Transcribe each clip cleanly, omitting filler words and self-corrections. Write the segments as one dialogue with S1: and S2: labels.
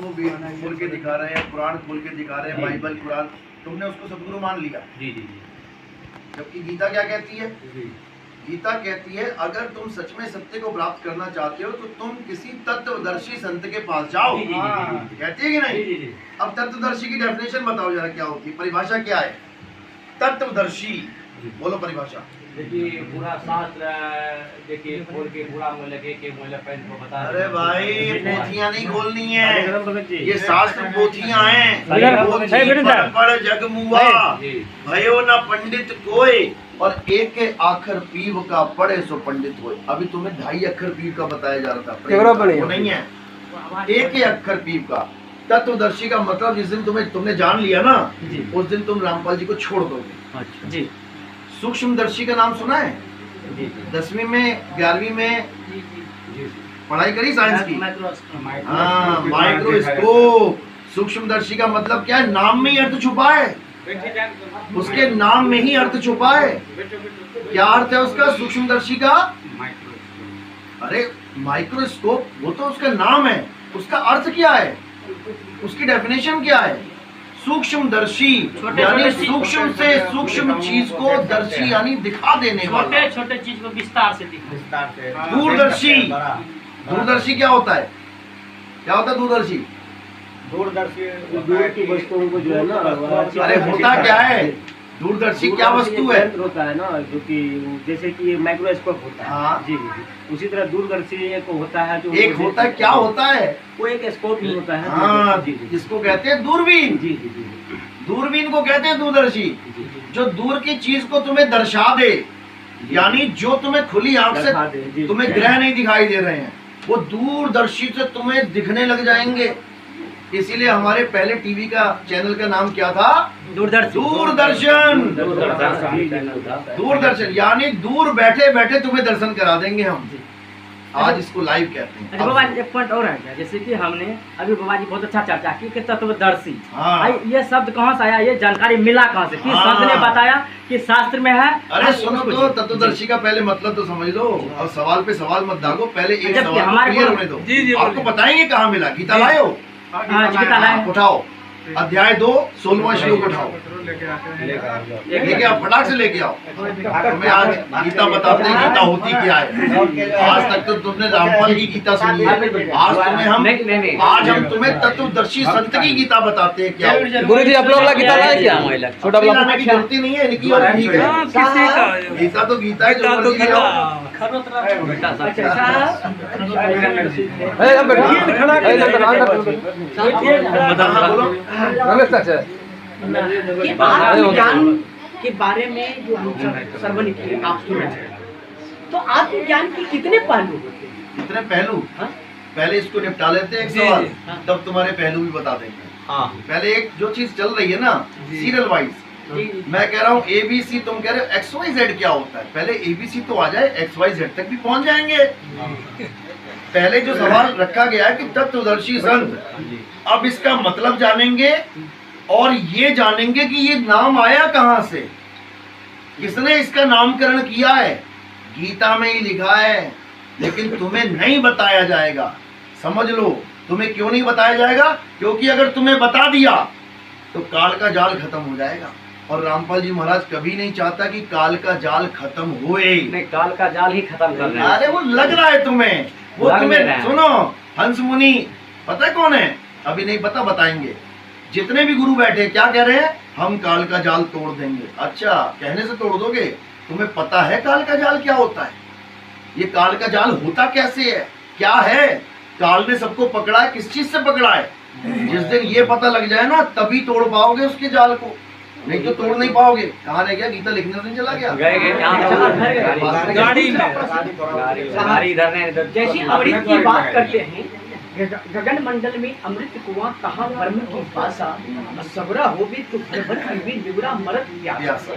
S1: तुमको वेद खोल के दिखा रहे हैं, कुरान खोल के दिखा रहे हैं, बाइबल कुरान, तुमने उसको सदगुरु मान लिया।
S2: जी जी जी।
S1: जबकि गीता क्या कहती है?
S2: जी
S1: गीता कहती है अगर तुम सच में सत्य को प्राप्त करना चाहते हो तो तुम किसी तत्वदर्शी संत के पास जाओ।
S2: जी, जी, जी, जी।
S1: कहती है कि नहीं?
S2: जी, जी, जी।
S1: अब तत्वदर्शी की डेफिनेशन बताओ जरा, क्या होती है, परिभाषा क्या है तत्वदर्शी? बोलो परिभाषा।
S2: देखिए पूरा शास्त्र देखिए खोल के पूरा मोले के मोले पहन को बता।
S1: अरे भाई पोथियां नहीं खोलनी है, ये शास्त्र पोथियां हैं। पढ़ जग मुआ भयो न पंडित कोई, और एक के आखर पीव का पढ़े सो पंडित होए। अभी तुम्हें 2.5 अक्षर पीव का बताया जा रहा था, वो नहीं है, एक ही अक्षर पीव का। तत्वदर्शी का मतलब जिस दिन तुमने जान लिया ना, उस दिन तुम रामपाल जी को छोड़ दोगे।
S2: अच्छा जी।
S1: सूक्ष्मदर्शी का नाम सुना है? 10वीं में 11वीं में पढ़ाई करी साइंस की? हाँ, माइक्रोस्कोप। सूक्ष्मदर्शी का मतलब क्या है? नाम में ही अर्थ छुपा है, उसके नाम में ही अर्थ छुपा है। क्या अर्थ है उसका, सूक्ष्मदर्शी का? अरे माइक्रोस्कोप वो तो उसका नाम है, उसका अर्थ क्या है, उसकी डेफिनेशन क्या है? सूक्ष्मदर्शी यानी सूक्ष्म से सूक्ष्म चीज को दर्शी यानी दिखा देने वाला,
S2: छोटे छोटे चीज को विस्तार से दिखा।
S1: दूरदर्शी। दूरदर्शी क्या होता है? क्या होता है दूरदर्शी?
S3: दूरदर्शी दूर की वस्तुओं को जो है ना,
S1: अरे होता क्या है दूरदर्शी? क्या वस्तु है?
S3: होता है ना, जो कि जैसे कि माइक्रोस्कोप होता है।
S1: हाँ।
S3: जी जी। उसी तरह दूरदर्शी एक होता है जो
S1: एक होता है, क्या होता है
S3: वो? एक स्कोप ही होता है।
S1: हाँ,
S3: जी जी।
S1: जिसको कहते हैं दूरबीन।
S3: जी जी जी।
S1: दूरबीन को कहते हैं दूरदर्शी, जो दूर की चीज को तुम्हें दर्शा दे, यानी जो तुम्हें खुली आंख से तुम्हें ग्रह नहीं दिखाई दे रहे हैं, वो दूरदर्शी से तुम्हें दिखने लग जाएंगे। इसीलिए हमारे पहले टीवी का चैनल का नाम क्या था? दूरदर्शन। दूरदर्शन यानी दूर बैठे बैठे तुम्हें दर्शन करा देंगे हम। आज इसको लाइव कहते हैं।
S4: अच्छा बाबा जी, एक पॉइंट और है, जैसे कि हमने अभी बाबा जी बहुत अच्छा चर्चा की कि तत्वदर्शी।
S1: हाँ।
S4: ये शब्द कहाँ से आया, ये जानकारी मिला कहाँ से? किस शब्द ने बताया कि शास्त्र में है?
S1: अरे सुनो तो, तत्वदर्शी का पहले मतलब तो समझ लो, और सवाल पे सवाल मत दागो, पहले एक सवाल क्लियर होने दो। आपको बताएंगे कहाँ मिला। गीता लाए हो? उठाओ अध्याय 2 16वां श्लोक उठाओ, लेके आओ, फटाक से लेके आओ। तुम्हें आज गीता बताते हैं गीता होती क्या है। आज तक तो तुमने रामपाल की गीता सुनी है, आज हम तुम्हें तत्वदर्शी संत की गीता बताते हैं। क्या
S5: गुरु जी आप लोग गीता लाए क्या? छोटा
S1: लाने की जरूरत नहीं है इनकी, और ठीक है। गीता तो गीता है, जो मर्जी ले आओ।
S4: ज्ञान के बारे में जो हम श्रवण किए, आप सुने, तो आत्मज्ञान के कितने पहलू होते हैं?
S1: कितने पहलू? पहले इसको निपटा लेते हैं एक सवाल, तब तुम्हारे पहलू भी बता देंगे। पहले एक जो चीज चल रही है ना सीरियल वाइज, मैं कह रहा हूँ ABC, तुम कह रहे हो XYZ क्या होता है। पहले ABC तो आ जाए, XYZ तक भी पहुंच जाएंगे। पहले जो सवाल रखा गया है कि तत्वदर्शी संत, अब इसका मतलब जानेंगे और ये जानेंगे कि ये नाम आया कहां से, किसने इसका नामकरण किया है। गीता में ही लिखा है, लेकिन तुम्हें नहीं बताया जाएगा। समझ लो, तुम्हें क्यों नहीं बताया जाएगा? क्योंकि अगर तुम्हें बता दिया तो काल का जाल खत्म हो जाएगा, और रामपाल जी महाराज कभी नहीं चाहता कि काल का जाल खत्म होए।
S4: नहीं, काल का जाल ही खत्म कर रहे हैं।
S1: अरे वो लग रहा है तुम्हें, वो तुम्हें सुनो, हंस मुनि पता है कौन है? अभी नहीं पता, बताएंगे। जितने भी गुरु बैठे क्या कह रहे हैं? हम काल का जाल तोड़ देंगे। अच्छा, कहने से तोड़ दोगे? तुम्हें पता है काल का जाल क्या होता है? ये काल का जाल होता कैसे है, क्या है? काल ने सबको पकड़ा है, किस चीज से पकड़ा है? जिस दिन ये पता लग जाए ना, तभी तोड़ पाओगे उसके जाल को, नहीं तो तोड़ नहीं पाओगे। कहाँ रह गया? गीता लिखने तो नहीं चला गया?
S4: जैसे अमृत की बात करते हैं, गगन मंडल में अमृत कुआं कहाँ ब्रह्म की भाषा, सबरा हो भी तो विवरा मरत प्यासा।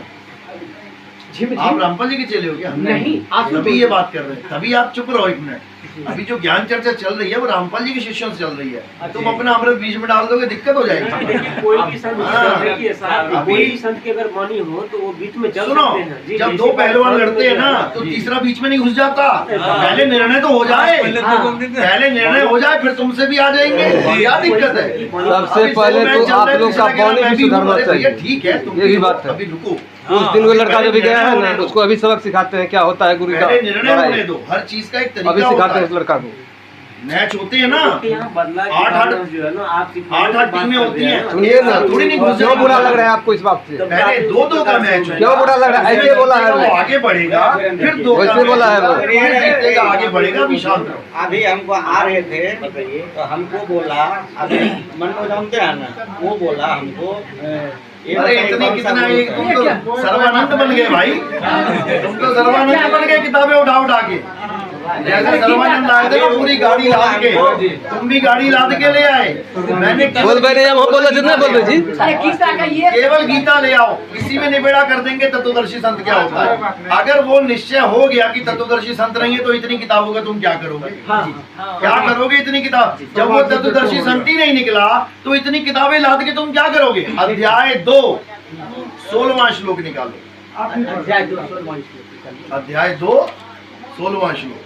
S1: आप रामपाल जी के चेले हो क्या?
S4: नहीं, आप
S1: तभी ये बात कर रहे हैं, तभी आप चुप रहो एक मिनट। अभी जो ज्ञान चर्चा चल रही है वो रामपाल जी के शिष्यों से चल रही है। तुम अपना अमृत बीच में डाल दोगे, दिक्कत हो जाएगी।
S3: देखिए कोई भी संत देखिए साहब,
S1: अभी-
S3: कोई भी संत की अगर वाणी हो तो वो बीच में चल
S1: सुनो,
S3: सकते हैं। जी,
S1: जब
S3: जी,
S1: दो
S3: इसी
S1: पहलवान
S3: बात
S1: लड़ते हैं ना तो तीसरा बीच में नहीं घुस जाता। पहले निर्णय तो हो जाए, पहले निर्णय हो जाए, फिर तुमसे भी आ जाएंगे। क्या दिक्कत है?
S5: सबसे
S1: अभी
S5: पहले
S1: मैच
S5: तो
S1: चल
S5: आप
S1: रहा है,
S5: लोग का
S1: दूसरा कह रहा
S5: बॉडी
S1: मैं
S5: भी
S1: भी हूँ।
S5: सुधरना
S1: अरे भैया
S5: चाहिए।
S1: ठीक है, तुम
S5: यही
S1: भी
S5: बात है।
S1: अभी रुको,
S5: उस दिन वो लड़का जो भी गया है ना,
S1: पहले
S5: उसको अभी सबक सिखाते हैं क्या होता है गुरु का।
S1: पहले निर्णय होने
S5: लड़ाई।
S1: दो। हर चीज का एक
S5: अभी
S1: तरीका
S5: सिखाते
S1: होता
S5: हैं
S1: है।
S5: उस लड़का को।
S1: मैच होते हैं ना,
S3: आपके यहाँ बदला की
S1: 8-8
S3: भावना जो है ना, आप
S1: 8-8 टीमें होती हैं।
S5: सुनिए ना,
S1: थोड़ी नहीं घुस
S5: क्यों
S1: जाएगी।
S5: बुरा लग रहा है आपको इस बात से?
S1: पहले 2-2 का मैच है।
S5: क्यों बुरा लग रहा है? ऐसे बोला है
S1: वो
S5: वो।
S1: आगे बढ़ेगा, फिर 2 का
S5: वैसे
S1: मैच
S5: बोला है वो।
S1: होगा, फिर जीतेगा, आगे बढ़ेगा, अभी शांत रहो।
S6: अभी हमको आ रहे थे तो हमको बोला, अभी मनु जानते हैं ना, वो बोला हमको
S1: अरे इतनी कितना ही तुम तो सर्वानंद बन गए भाई, तुम तो सर्वानंद बन गए किताबें उठा उठा के। जैसे सर्वानंद आए थे ना पूरी गाड़ी लाद के, तुम भी गाड़ी लाद के ले आए। मैंने
S5: बोल भाई हम बोलो जितना बोल रहे जी।
S4: अरे गीता का ये
S1: केवल गीता ले आओ, इसी में निबेड़ा कर देंगे तत्वदर्शी संत क्या होता है। अगर वो निश्चय हो गया कि तत्वदर्शी संत नहीं है तो इतनी किताबों का तुम क्या करोगे? क्या करोगे इतनी किताब? जब वो तत्वदर्शी संत ही नहीं निकला तो इतनी किताबें लाद के तुम क्या करोगे? अध्याय 2 16वां श्लोक निकालो। अध्याय 2 16वां श्लोक।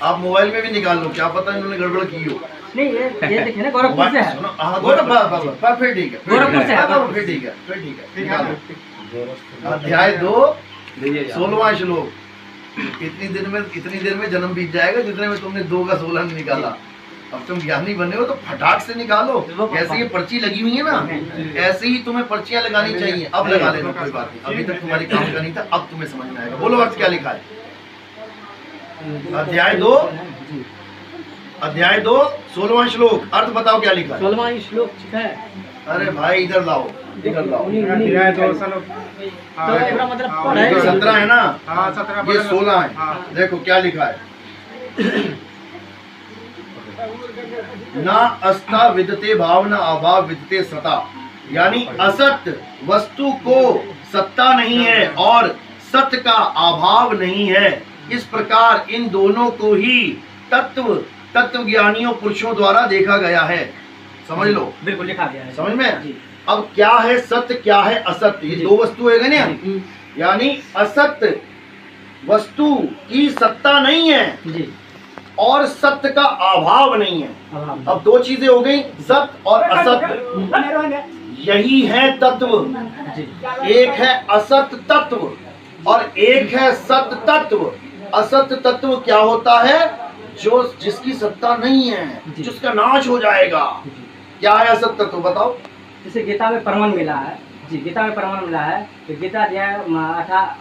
S1: आप मोबाइल में भी निकाल लो, क्या पता इन्होंने गड़बड़ की हो।
S4: नहीं ये देखिए ना गोरखपुर से है।
S1: सुनो, हाँ, गोरखपुर फिर ठीक है,
S4: गोरखपुर से है।
S1: फिर ठीक है, निकालो। अध्याय 2 16वां श्लोक। इतनी देर में जन्म बीत जाएगा जितने में तुमने 2 का 16 नहीं निकाला। अब तुम ज्ञानी बने हो तो फटाक से निकालो। जैसे ये पर्ची लगी हुई है ना, ऐसे ही तुम्हें पर्चियां लगानी चाहिए। अब लगा लेना, कोई बात नहीं, अभी तक तुम्हारी काम का नहीं था, अब तुम्हें समझ में आएगा। बोलो अर्थ क्या लिखा है? अध्याय 2 16वां श्लोक। अर्थ बताओ क्या लिखा है?
S4: 16वां श्लोक है।
S1: अरे भाई इधर लाओ, इधर लाओ।
S4: तो इसका मतलब पढ़
S1: ये
S4: है।
S1: 17 है ना, ये 16 है। देखो क्या लिखा है। ना अस्ता विदते भावना अभाव विदते सता, यानी असत वस्तु को सत्ता नहीं है और सत्य का अभाव नहीं है। इस प्रकार इन दोनों को ही तत्व ज्ञानियों पुरुषों द्वारा देखा गया है। समझ लो,
S4: बिल्कुल लिखा गया है।
S1: समझ में। अब क्या है सत्य, क्या है असत्य, ये 2 वस्तु है ना, यानी असत्य वस्तु की सत्ता नहीं है
S4: जी
S1: और सत्य का अभाव नहीं है। अब 2 चीजें हो गई, सत्य और असत्य। यही है तत्व। एक है असत्य तत्व और एक है सत्य तत्व। असत्य तत्व क्या होता है? जो जिसकी सत्ता नहीं है, जिसका नाश हो जाएगा। क्या है असत्य तत्व बताओ?
S4: जैसे गीता में प्रमाण मिला है जी, गीता में प्रमाण मिला है कि गीता अध्याय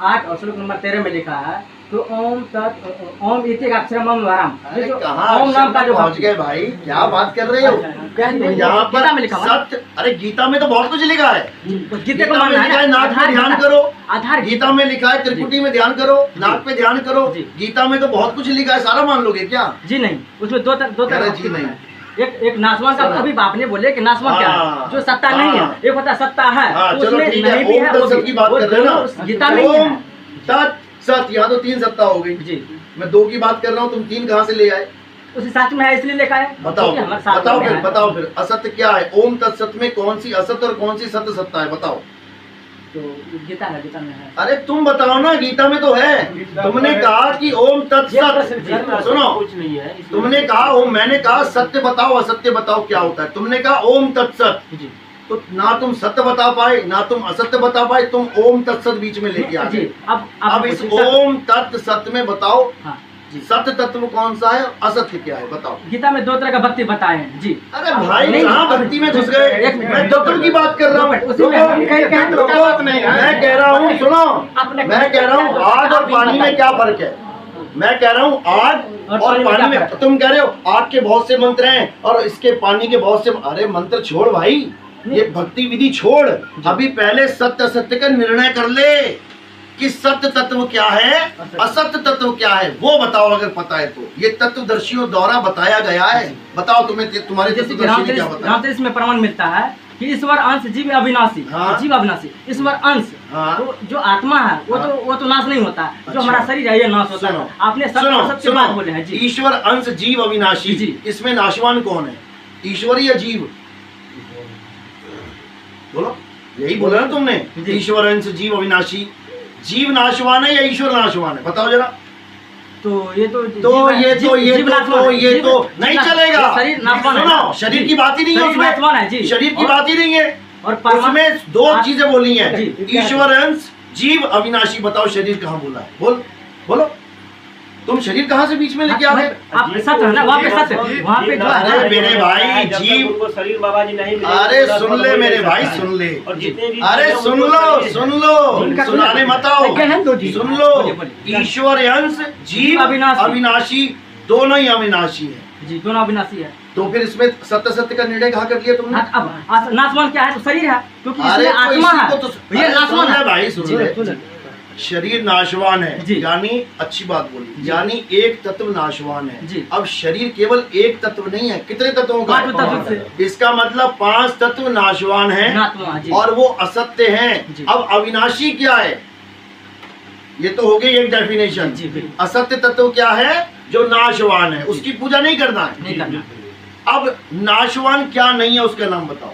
S4: 8 और श्लोक नंबर 13 में लिखा है तो ओम इति अक्षरम वरम।
S1: अरे
S4: जो
S1: कहाँ
S4: ओम नाम का जो
S1: पहुंच गए भाई, क्या बात कर रहे हो? यहाँ
S4: गीता में
S1: पर
S4: लिखा हुआ है।
S1: सत्य, अरे गीता में तो बहुत कुछ लिखा है।
S4: तो गीता
S1: गीता
S4: को
S1: में
S4: मानना
S1: लिखा है
S4: है ना,
S1: नाक पे
S4: आधार
S1: ध्यान
S4: गीता-
S1: करो।
S4: आधार
S1: गीता में लिखा है त्रिपुटी में ध्यान करो, नाक पे ध्यान करो।
S4: जी।
S1: गीता में तो बहुत कुछ लिखा है, सारा मान लोगे क्या?
S4: जी नहीं, उसमें दो
S1: अरे
S4: तरह
S1: जी नहीं।
S4: एक नासवान का अभी आपने बोले कि नासवान क्या
S1: हाँ।
S4: है, जो सत्ता नहीं है।
S1: हाँ।
S4: एक होता है सत्ता है,
S1: हाँ,
S4: तो
S1: चलो
S4: उसमें
S1: ठीक है,
S4: नहीं भी
S1: ओम
S4: है,
S1: तत्सत
S4: वो भी-
S1: की बात
S4: वो
S1: कर रहे हैं
S4: दोनों
S1: ना।
S4: गीता में ही है।
S1: ओम तत् सत, यहाँ तो 3 सत्ता हो गई।
S4: जी
S1: मैं 2 की बात कर रहा हूँ, तुम 3 कहाँ से ले आए?
S4: उसी साथ में है इसलिए लिखा है।
S1: बताओ
S4: क्योंकि हमारे साथ
S1: बताओ
S4: में
S1: फिर,
S4: है।
S1: बताओ फिर असत्य क्या है? ओम तत्सत में कौन सी असत्य और कौन सी सत्य सत्ता है बताओ?
S4: तो गीता है, गीता में है।
S1: अरे तुम बताओ ना, गीता में तो है। तुमने कहा कि ओम तत्सत, सुनो,
S3: कुछ नहीं है इसमें।
S1: तुमने कहा ओम, मैंने कहा सत्य बताओ असत्य बताओ क्या होता है। तुमने कहा ओम तत्सत,
S4: जी
S1: तो ना तुम सत्य बता पाए ना तुम असत्य बता पाए, तुम ओम तत्सत बीच में लेके आ
S4: जी
S1: गए।
S4: अब
S1: इस
S4: पूछिए,
S1: ओम तत् सत्य में बताओ
S4: हाँ जी,
S1: सत्य तत्व कौन सा है, असत्य क्या है बताओ?
S4: गीता में 2 तरह का भक्ति बताए हैं जी।
S1: अरे भाई
S4: नहीं,
S1: कहाँ भक्ति में घुस गए?
S4: एक मिनट।
S1: मैं तत्व की बात कर रहा हूँ।
S4: उसी में है।
S1: रुको, मैं कह रहा हूँ सुनो,
S4: अपने-
S1: मैं कह रहा हूँ आग और पानी में क्या फर्क है? मैं कह रहा हूँ आग और पानी में, तुम कह रहे हो आग के बहुत से मंत्र हैं और इसके पानी के बहुत से। अरे मंत्र छोड़ भाई, ये भक्ति विधि छोड़। अभी पहले सत्य असत्य का निर्णय कर ले कि सत्य तत्व क्या है, असत्य तत्व क्या है, वो बताओ अगर पता है तो। ये तत्वदर्शियों द्वारा बताया गया है। बताओ तुम्हें, तुम्हारे
S4: जैसे कि
S1: तत्वदर्शी ने क्या बताया?
S4: रामचरित में प्रमाण मिलता है कि ईश्वर अंश जीव अविनाशी।
S1: हाँ।
S4: जीव अविनाशी, ईश्वर अंश।
S1: हाँ।
S4: तो जो आत्मा है वो तो नाश नहीं होता। जो
S1: अच्छा।
S4: हमारा शरीर है ये नाश होता है। आपने सबसे बात बोले हैं जी।
S1: ईश्वर अंश जीव अविनाशी,
S4: जी।
S1: इसमें नाशवान कौन है, ईश्वर या जीव? बोलो, यही बोला ना तुमने,
S4: जी।
S1: ईश्वर अंश जीव अविनाशी। जीव नाशवान है या ईश्वर नाशवान है, बताओ जरा।
S4: तो ये तो
S1: ये तो नहीं चलेगा।
S4: शरीर नाशवान है।
S1: सुनो, शरीर की बात ही नहीं है
S4: शरीर नाशवान है जी।
S1: उसमें, शरीर की बात ही नहीं है।
S4: और
S1: उसमें दो चीजें बोली हैं,
S4: जी।
S1: ईश्वर अंश जीव अविनाशी। बताओ शरीर कहाँ बोला है, बोलो। तुम शरीर कहाँ से बीच में लेके आ गए?
S4: आप सत्य है ना, वहाँ पे सत्य, वहाँ पे जो है।
S1: अरे मेरे भाई,
S3: जब तक
S1: जीव,
S3: उनको शरीर बाबा जी नहीं मिले,
S1: अरे
S3: तो
S1: सुन ले मेरे भाई, सुन ले।
S3: और जितने भी
S1: अरे
S3: चीजें
S1: सुन
S3: उनको
S1: लो, सुनाने मत आओ।
S4: कहन दो जी।
S1: सुन लो,
S4: बोलिए, बोलिए।
S1: ईश्वर अंश जीव अविनाशी, दोनों ही अविनाशी है
S4: जी, दोनों अविनाशी है।
S1: तो फिर इसमें सत्य सत्य का निर्णय कहाँ कर लिया तुमने?
S4: अब नाशवान क्या है? तो शरीर है, क्योंकि
S1: अरे
S4: इसमें
S1: तो
S4: आत्मा
S1: इसी
S4: है।
S1: को तो
S4: ये नाशवान है
S1: भाई, सुन
S4: जी,
S1: ले।
S4: सुन।
S1: शरीर नाशवान है,
S4: जी।
S1: यानी अच्छी बात बोली,
S4: जी।
S1: यानी एक तत्व नाशवान है।
S4: जी।
S1: अब शरीर केवल एक तत्व नहीं है, कितने तत्वों का?
S4: 5 तत्व से।
S1: इसका मतलब 5 तत्व नाशवान है
S4: नाशवान, जी।
S1: और वो असत्य हैं।
S4: जी।
S1: अब अविनाशी क्या है? ये तो हो गई एक डेफिनेशन।
S4: जी, बिल्कुल।
S1: असत्य तत्व क्या है? जो नाशवान है, उसकी पूजा नहीं करना है।
S4: नहीं करना।
S1: अब नाशवान क्या नहीं है, उसका नाम बताओ।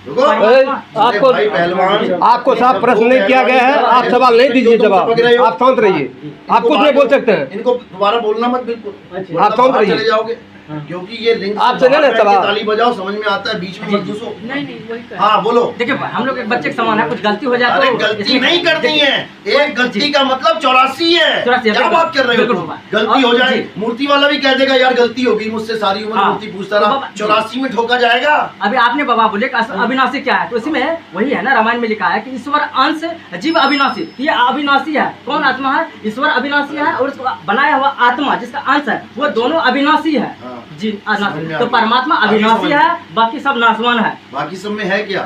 S1: रुको।
S5: आपको
S1: भाई पहलवान,
S5: आपको साफ प्रश्न नहीं किया गया है, आप सवाल नहीं दीजिए जवाब, आप शांत रहिए। आप कुछ नहीं बोल सकते हैं,
S1: इनको दोबारा बोलना मत, बिल्कुल
S5: आप शांत रहिए।
S1: चले जाओगे, क्योंकि ये लिंक
S5: आप चले ना सवाल।
S1: ताली बजाओ, समझ में आता है, बीच में मत घुसो।
S4: नहीं वही कर।
S1: हाँ बोलो।
S4: देखिए हम लोग एक बच्चे के समान है, कुछ गलती हो जाए
S1: अरे
S4: तो
S1: गलती
S4: इसमें-
S1: नहीं करती है, एक गलती का मतलब 84 है।
S4: 84
S1: क्या बात कर रहे हो
S4: बिल्कुल
S1: तुम?
S4: बाबा।
S1: गलती हो
S4: और-
S1: जाए,
S4: जी।
S1: मूर्ति वाला भी कह देगा यार गलती हो गई मुझसे, सारी उम्र
S4: हाँ।
S1: मूर्ति पूछता
S4: तो
S1: रहा,
S4: बाबा-
S1: 84 में ठोका जाएगा।
S4: अभी आपने बाबा बोले कि अविनाशी क्या है, तो इसमें वही है ना, रामायण में लिखा है कि ईश्वर अंश जीव अविनाशी। ये अविनाशी है, कौन आत्मा है? ईश्वर अविनाशी है, और उसको बनाया हुआ आत्मा जिसका अंश है वो दोनों अविनाशी है
S1: हाँ।
S4: जी।
S1: समझ में
S4: तो
S1: आ गया।
S4: परमात्मा अविनाशी है, बाकी सब नाशवान है
S1: बाकी सब में है क्या?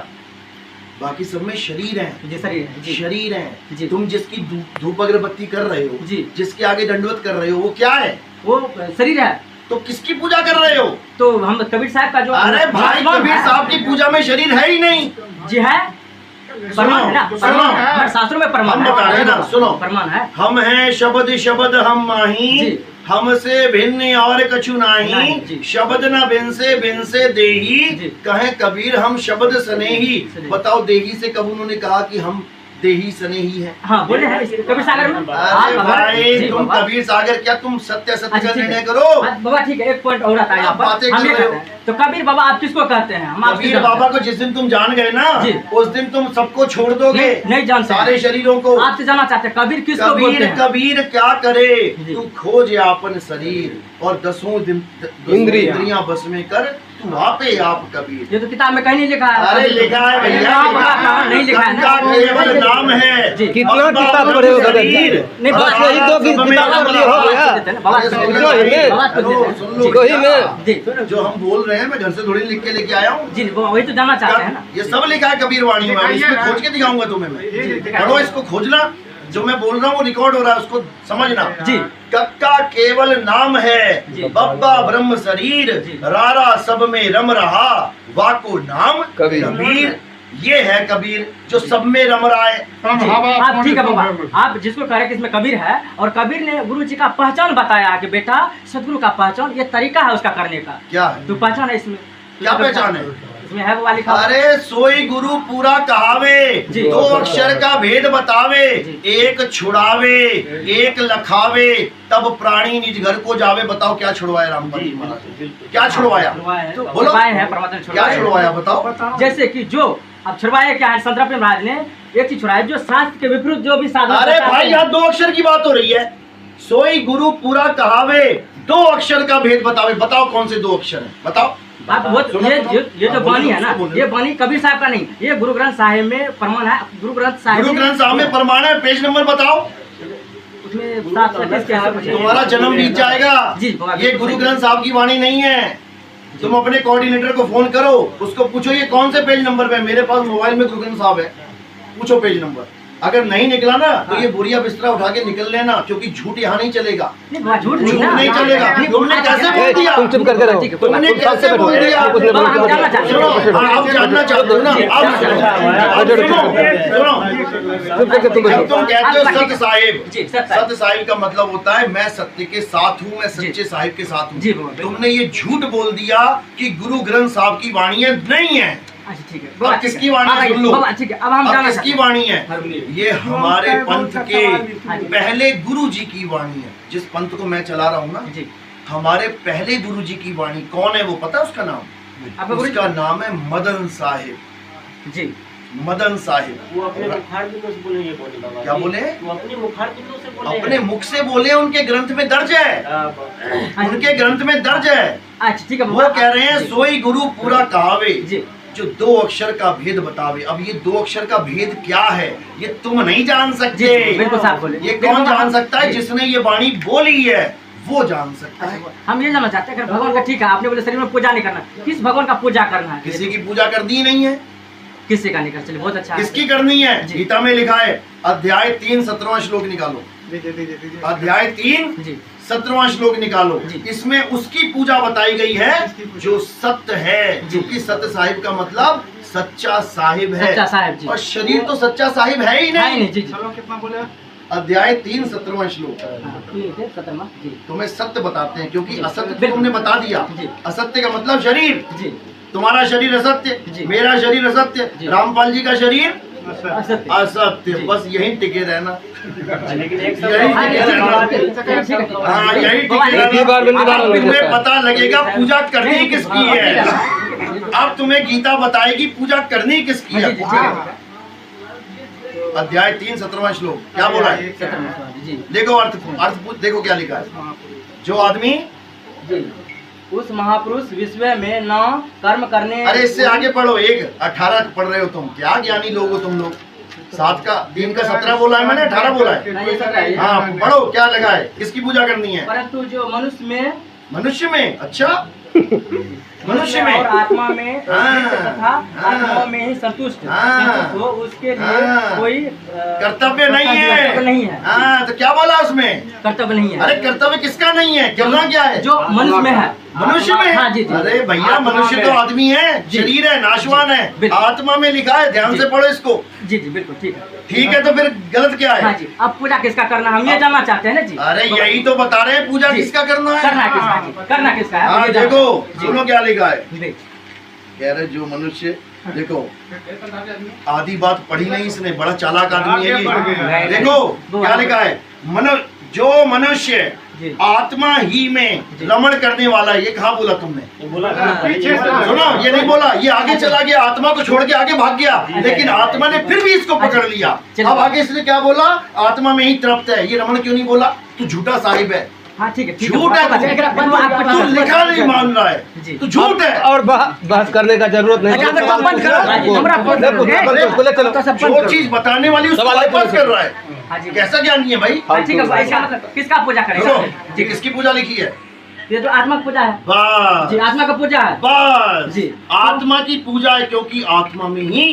S1: बाकी सब में शरीर है,
S4: जी। शरीर है जी।
S1: शरीर
S4: जी।
S1: है। तुम जिसकी धूप अगरबत्ती कर रहे हो,
S4: जी।
S1: जिसके आगे दंडवत कर रहे हो, वो क्या है?
S4: वो शरीर है।
S1: तो किसकी पूजा कर रहे हो?
S4: तो हम कबीर साहब का जो
S1: अरे भाई,
S4: नाशवान
S1: कबीर
S4: है।
S1: साहब की पूजा में शरीर है ही नहीं।
S4: जी है, प्रमाण है ना, प्रमाण है। हमारे शास्त्रों में प्रमाण
S1: हम
S4: है।
S1: बता रहे हैं ना, सुनो।
S4: प्रमाण है।
S1: हम हैं शब्द शब्द हम माही,
S4: जी।
S1: हमसे भिन्न और कछु
S4: नहीं,
S1: नाही,
S4: जी।
S1: शब्द न बिन से देही,
S4: जी।
S1: कहे कबीर हम शब्द स्नेही।
S4: स्नेही।
S1: बताओ देही से कब उन्होंने कहा कि हम देही स्नेही है?
S4: हाँ बोले हैं कबीर सागर में।
S1: अरे भाई,
S4: जी,
S1: तुम
S4: बाबा।
S1: कबीर सागर क्या, तुम सत्य सत्य
S4: अच्छा,
S1: का
S4: ठीक है।
S1: निर्णय करो।
S4: हाँ, बाबा ठीक है, एक पॉइंट और आता है यहाँ पर।
S1: आप बातें
S4: हम ये
S1: कर रहे
S4: कहते हैं, तो कबीर बाबा आप किसको कहते हैं? हम आपसे
S1: कबीर
S4: जानते
S1: बाबा
S4: हैं।
S1: को जिस दिन तुम जान गए ना,
S4: जी।
S1: उस दिन तुम सबको छोड़ दोगे,
S4: नहीं जानते
S1: सारे
S4: हैं।
S1: शरीरों को।
S4: आपसे जानना चाहते हैं कबीर किसको बोलते
S1: कबीर
S4: हैं?
S1: कबीर क्या करे?
S4: जी।
S1: तू खोज आपन शरीर और 10 इंद्रियां बस में कर, तू आपे आप कबीर।
S4: ये तो किताब में कहीं नहीं लिखा है।
S1: अरे लिखा है भैया,
S4: हाँ, बाबा, कहाँ नहीं लिखा है
S1: का
S4: ना।
S1: केवल नाम है।
S4: जी।
S5: कितना
S1: बाबा
S5: किताब
S1: ब्रह्म
S5: पढ़े हो गगन?
S1: शरीर।
S4: नहीं, बाबा,
S1: और
S5: यही तो कि
S1: सब में
S5: किताब
S1: रम
S5: पढ़ी
S1: रहा।
S5: हो गया।
S4: बाबा
S1: अरे सुन
S5: सुन
S1: लो,
S5: लो, ये।
S4: बाबा खुद देते हैं।
S1: सुन लो,
S5: वही में।
S4: जी
S1: जो हम बोल रहे हैं मैं घर से थोड़ी लिख के लेके आया हूँ।
S4: जी, वो वही तो जानना चाहते हैं ना।
S1: ये सब लिखा है कबीर वाणी में, इसमें खोज के दिखाऊंगा तुम्हें मैं। पढ़ो इसको, खोजना। जो मैं बोल रहा हूँ वो रिकॉर्ड हो रहा है, उसको समझना।
S4: जी।
S1: कक्का केवल नाम है,
S4: जी।
S1: बब्बा ब्रह्म शरीर,
S4: जी।
S1: रारा सब में रम रहा, वाको नाम
S5: कबीर।
S1: कबीर। ये है कबीर जो सब में रम रहा है।
S4: जी, आप ठीक है बाबा, आप जिसको कह रहे हैं कि इसमें कबीर है, और कबीर ने गुरु जी का पहचान बताया कि बेटा सदगुरु का पहचान ये तरीका है उसका करने का।
S1: क्या है?
S4: तो पहचान है इसमें।
S1: क्या पहचान है?
S4: इसमें है वो वाली खबर।
S1: अरे सोई गुरु पूरा कहावे,
S4: जी।
S1: 2 अक्षर का भेद बतावे,
S4: जी।
S1: एक छुड़ावे एक लखावे, तब प्राणी निज घर को जावे। बताओ क्या छुड़वाया रामपाल जी महाराज? क्या छुड़वाया?
S4: छुड़वाए हैं,
S1: बोलो।
S4: छुड़वाए हैं, परमात्मा ने
S1: क्या
S4: छुड़वाए हैं।
S1: छुड़वाया बताओ?
S4: जैसे कि जो अब छुड़वाया क्या है, संतराम महाराज ने एक चीज छुड़ाया जो शास्त्र के विपरीत जो भी साधन
S1: अरे
S4: बताते
S1: भाई
S4: हैं।
S1: यहाँ 2 अक्षर की बात हो रही है। सोई गुरु पूरा कहावे, 2 अक्षर का भेद बतावे। बताओ कौन से 2 अक्षर है? बताओ।
S4: बात वो ये जो बानी है ना,
S1: बोलो।
S4: ये बानी कबीर साहब का नहीं, ये गुरु ग्रंथ साहिब में प्रमाण है। गुरु ग्रंथ साहिब
S1: में प्रमाण है। पेज नंबर बताओ।
S4: उसमें 737 के ऐसे कुछ है।
S1: तुम्हारा जन्म बीत जाएगा।
S4: जी, बाबा,
S1: ये गुरु ग्रंथ साहब की वाणी नहीं है। तुम अपने कोऑर्डिनेटर को फोन करो, उसको पूछो ये कौन से पेज नंबर पे है। मेरे पास मोबाइल में गुरु ग्रंथ साहब है, पूछो पेज नंबर। अगर नहीं निकला ना तो ये बोरिया बिस्तरा उठा के निकल लेना, क्योंकि झूठ यहाँ नहीं चलेगा।
S4: नहीं बाबा, झूठ नहीं
S1: झूठ
S4: ना।
S1: नहीं चलेगा। तुमने कैसे बोल दिया?
S5: तुम चुप करके रहो।
S1: तुमने कैसे बोल दिया?
S4: बाबा, हम जानना चाहते
S1: सुनो,
S4: हैं।
S1: आप जानना चाहते हो ना? आप सुनो, जब तुम कहते हो सत्य साहिब,
S4: जी, सत्य साहिब।
S1: सत्य साहिब का मतलब होता है मैं सत्य के साथ हूँ, मैं सच्चे साहिब के साथ
S4: जी,
S1: हूँ।
S4: बाबा।
S1: तुमने ये झूठ बोल दिया कि गुरु ग्रंथ साहब की वाणी है, नहीं है।
S4: अच्छा ठीक है
S1: अब
S4: बाबा, ठीक
S1: किसकी
S4: है।
S1: वाणी
S4: बाबा,
S1: है? सुन लो।
S4: बाबा ठीक है, अब हम
S1: अब
S4: जानना
S1: किसकी
S4: चाहते हैं।
S1: वाणी है? ये हमारे पंथ के पहले गुरु जी की वाणी है। जिस पंथ को मैं चला रहा हूँ ना,
S4: जी
S1: हमारे पहले गुरु जी की वाणी कौन है वो पता है उसका नाम?
S4: आपका गुरु
S1: उसका नाम है मदन साहिब।
S4: जी
S1: मदन साहिब
S3: वो अपने मुखार दिनों से बोले, ये बोले बाबा
S1: क्या
S3: जी।
S1: बोले?
S3: वो अपने मुखार दिनों से बोले
S1: अपने मुख से बोले, उनके ग्रंथ में दर्ज है, उनके ग्रंथ में दर्ज है।
S4: अच्छा ठीक है
S1: वो
S4: बाबा,
S1: कह रहे हैं
S4: जी,
S1: सोई गुरु पूरा कहावे,
S4: जी
S1: जो 2 अक्षर का भेद बतावे। अब ये 2 अक्षर का भेद क्या है ये तुम नहीं जान
S4: जी
S1: सकते।
S4: बिल्कुल साफ बोले।
S1: ये कौन जान सकता है?
S4: जी।
S1: जिसने ये वाणी बोली है वो जान सकता है।
S4: हम ये जानना चाहते हैं, अगर भगवान का ठीक है, आपने बोले शरीर में पूजा नहीं करना, किस भगवान का पूजा करना है?
S1: किसी की पूजा करनी ही नहीं है।
S4: किसी का नहीं कर, चलिए बहुत अच्छा है।
S1: किसकी करनी है?
S4: जी।
S1: गीता में लिखा है, अध्याय 3 17वां श्लोक निकालो। अध्याय 3
S4: जी
S1: 17वां श्लोक निकालो।
S4: जी।
S1: इसमें उसकी पूजा बताई गई है जो सत्य है, जो कि सत्य साहिब का मतलब सच्चा साहिब है।
S4: सच्चा साहिब जी।
S1: और शरीर तो सच्चा साहिब है ही
S4: है
S1: नहीं।
S4: नहीं, जी जी
S1: अध्याय 3 17वां श्लोक।
S4: हाँ, ठीक है, 17वां, जी
S1: तुम्हें सत्य बताते हैं, क्योंकि
S4: जी।
S1: असत्य तो
S4: बिल्कुल।
S1: तुमने बता दिया।
S4: जी।
S1: असत्य का मतलब शरीर।
S4: जी
S1: तुम्हारा शरीर असत्य,
S4: जी।
S1: मेरा शरीर असत्य,
S4: जी।
S1: रामपाल जी का शरीर
S4: असत्य।
S1: असत्य।
S4: जी।
S1: बस यही टिके रहना।
S3: लेकिन एक
S1: यही
S4: हाँ,
S1: टिके रहना।
S4: ठीक है।
S1: हाँ यही
S4: बाबा,
S1: टिके
S5: एक ही बार में निकालो,
S1: रहना। तुम्हें
S5: नहीं
S1: पता लगेगा पूजा करनी किसकी है।
S4: हाँ,
S1: अब तुम्हें गीता बताएगी पूजा करनी किसकी
S4: जी
S1: है।
S4: जी ठीक है।
S1: अध्याय 3 17वां श्लोक क्या बोला है?
S4: 17वां, जी
S1: देखो अर्थ देखो क्या लिखा है। जो आदमी,
S4: जी उस महापुरुष विश्व में न कर्म करने।
S1: अरे इससे आगे पढ़ो, 1:18 पढ़ रहे हो तुम। क्या ज्ञानी लोग हो तुम लोग। 7 का 3 का 17 बोला है मैंने, 18 बोला है।
S4: नहीं, ये 17 है।
S1: हाँ पढ़ो क्या लगा है, किसकी पूजा करनी है?
S4: परंतु जो मनुष्य में,
S1: मनुष्य में। अच्छा मनुष्य में
S4: और आत्मा में
S1: हाँ,
S4: तथा
S1: हाँ,
S4: आत्मा में ही संतुष्ट
S1: हाँ,
S4: हो, उसके लिए
S1: हाँ,
S4: कोई
S1: कर्तव्य नहीं है।
S4: कर्तव्य नहीं है।
S1: हाँ तो क्या बोला उसमें?
S4: कर्तव्य नहीं है।
S1: अरे कर्तव्य किसका नहीं है? करना क्या है?
S4: जो मनुष्य में है।
S1: मनुष्य में।
S4: हाँ जी जी।
S1: अरे भैया मनुष्य तो आदमी है,
S4: जी।
S1: शरीर है, नाशवान है।
S4: बिल्कुल।
S1: आत्मा में लिखा है, ध्यान
S4: जी।
S1: से पढ़ो इसको।
S4: जी जी बिल्कुल ठीक है।
S1: ठीक है तो फिर गलत क्या
S4: हाँ
S1: है?
S4: जी, अब पूजा किसका करना हम ये जानना चाहते हैं ना जी।
S1: अरे यही तो बता रहे हैं पूजा
S4: जी।
S1: किसका करना है।
S4: करना किसका है जी? करना किसका है?
S1: हाँ
S4: ये जानना-
S1: देखो
S4: जी।
S1: सुनो क्या लिखा है।
S4: जी।
S1: कह रहे जो मनुष्य, देखो आधी बात पढ़ी नहीं इसने, बड़ा चालाक आदमी है ये। देखो क्या लिखा है, जो मनुष्य
S4: जी।
S1: आत्मा ही में रमण करने वाला है। ये कहाँ बोला तुमने? सुनो ये नहीं बोला, ये आगे चला गया, आत्मा को छोड़ के आगे भाग गया, लेकिन आत्मा ने फिर भी इसको पकड़ लिया। अब आगे इसने क्या बोला? आत्मा में ही तृप्त है। ये रमण क्यों नहीं बोला? तू झूठा साहिब है,
S4: हाँ ठीक है, ठीक
S1: झूठ है
S4: बात
S1: तू।
S4: है। बंद- आप बता
S1: तू
S4: दो।
S1: लिखा नहीं मान रहा है,
S4: जी।
S1: तू झूठ है।
S5: और बहस करने का जरूरत नहीं।
S4: अच्छा, तो बंद करो। हाँ जी, हमरा बंद करो।
S5: बोले चलो
S4: तो सब बंद
S1: जो
S4: करो।
S1: चीज बताने वाली उसको
S5: सवाल है,
S1: बाईपास कर रहा है।
S4: हाँ जी।
S1: कैसा ज्ञानी है भाई?
S4: हाँ, ठीक है भाई, इसका मतलब किसका पूजा
S1: देखो
S4: करेगा?
S1: ये किसकी पूजा लिखी है?
S4: ये तो आत्मा की पूजा है
S1: बस
S4: जी, आत्मा का पूजा है
S1: बस
S4: जी।
S1: आत्मा की पूजा है, क्योंकि आत्मा में ही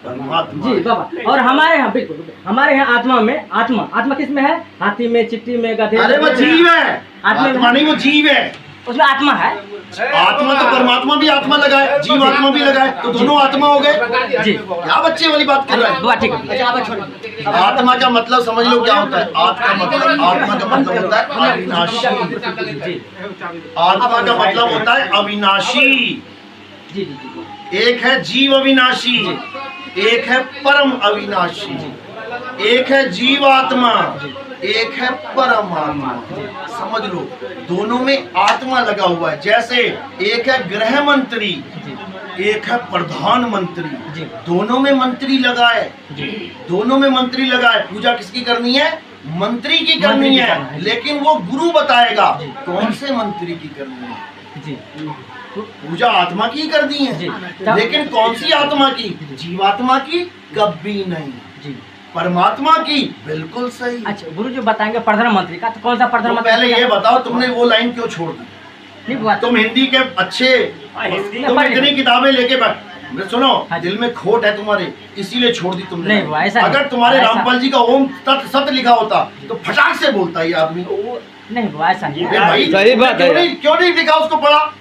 S1: परमात्मा
S4: जी
S1: है।
S4: बाबा। और हमारे यहाँ बिल्कुल, हमारे यहाँ आत्मा में, आत्मा किस में है? हाथी में, चिट्टी में, गधे
S1: अरे वो जीव है,
S4: आत्मा
S1: आत्मा नहीं वो जीव है।
S4: उसमें आत्मा है।
S1: आत्मा तो परमात्मा भी आत्मा लगा है, जीव आत्मा भी लगा है, तो दोनों आत्मा हो गए।
S4: जी
S1: क्या बच्चे वाली बात कर रहा है?
S4: दुआ ठीक है। अच्छा, आप छोड़िए।
S1: आत्मा का मतलब समझ लो क्या होता है। आत्मा का मतलब होता है अविनाशी।
S4: जी
S1: आत्मा का मतलब होता है अविनाशी।
S4: जी जी जी
S1: एक है जीव अविनाशी, एक है परम अविनाशी। एक है जीवात्मा, एक है परमात्मा। समझ लो दोनों में आत्मा लगा हुआ है। जैसे एक है गृह मंत्री, एक है प्रधानमंत्री, दोनों में मंत्री लगा है। दोनों में मंत्री लगा है। पूजा किसकी करनी है? मंत्री की करनी है, लेकिन वो गुरु बताएगा कौन से मंत्री की करनी है।
S4: जी
S1: पूजा आत्मा की करनी है, लेकिन कौन सी आत्मा की? जीवात्मा की कभी नहीं,
S4: जी
S1: परमात्मा की बिल्कुल सही।
S4: अच्छा, गुरु जो बताएंगे प्रधानमंत्री का, तो कौन सा
S1: तो
S4: प्रधानमंत्री?
S1: पहले ये बताओ तुमने वो लाइन क्यों छोड़ दी?
S4: नहीं हुआ।
S1: तुम हिंदी के अच्छे,
S3: हिंदी
S1: तुम इतनी किताबें लेके बैठ, सुनो,
S4: हाँ जी।
S1: दिल में खोट है तुम्हारे, इसीलिए छोड़ दी तुमने।
S4: नहीं हुआ, ऐसा
S1: अगर
S4: नहीं।
S1: तुम्हारे
S4: ऐसा-
S1: रामपाल जी का ओम तत् सत्य लिखा होता तो फटाक से बोलता ये आदमी।
S4: नहीं हुआ, ऐसा नहीं
S1: अरे
S4: है।
S1: भाई,
S5: सही बात है।
S1: क्यों नहीं लिखा उसको पढ़ा?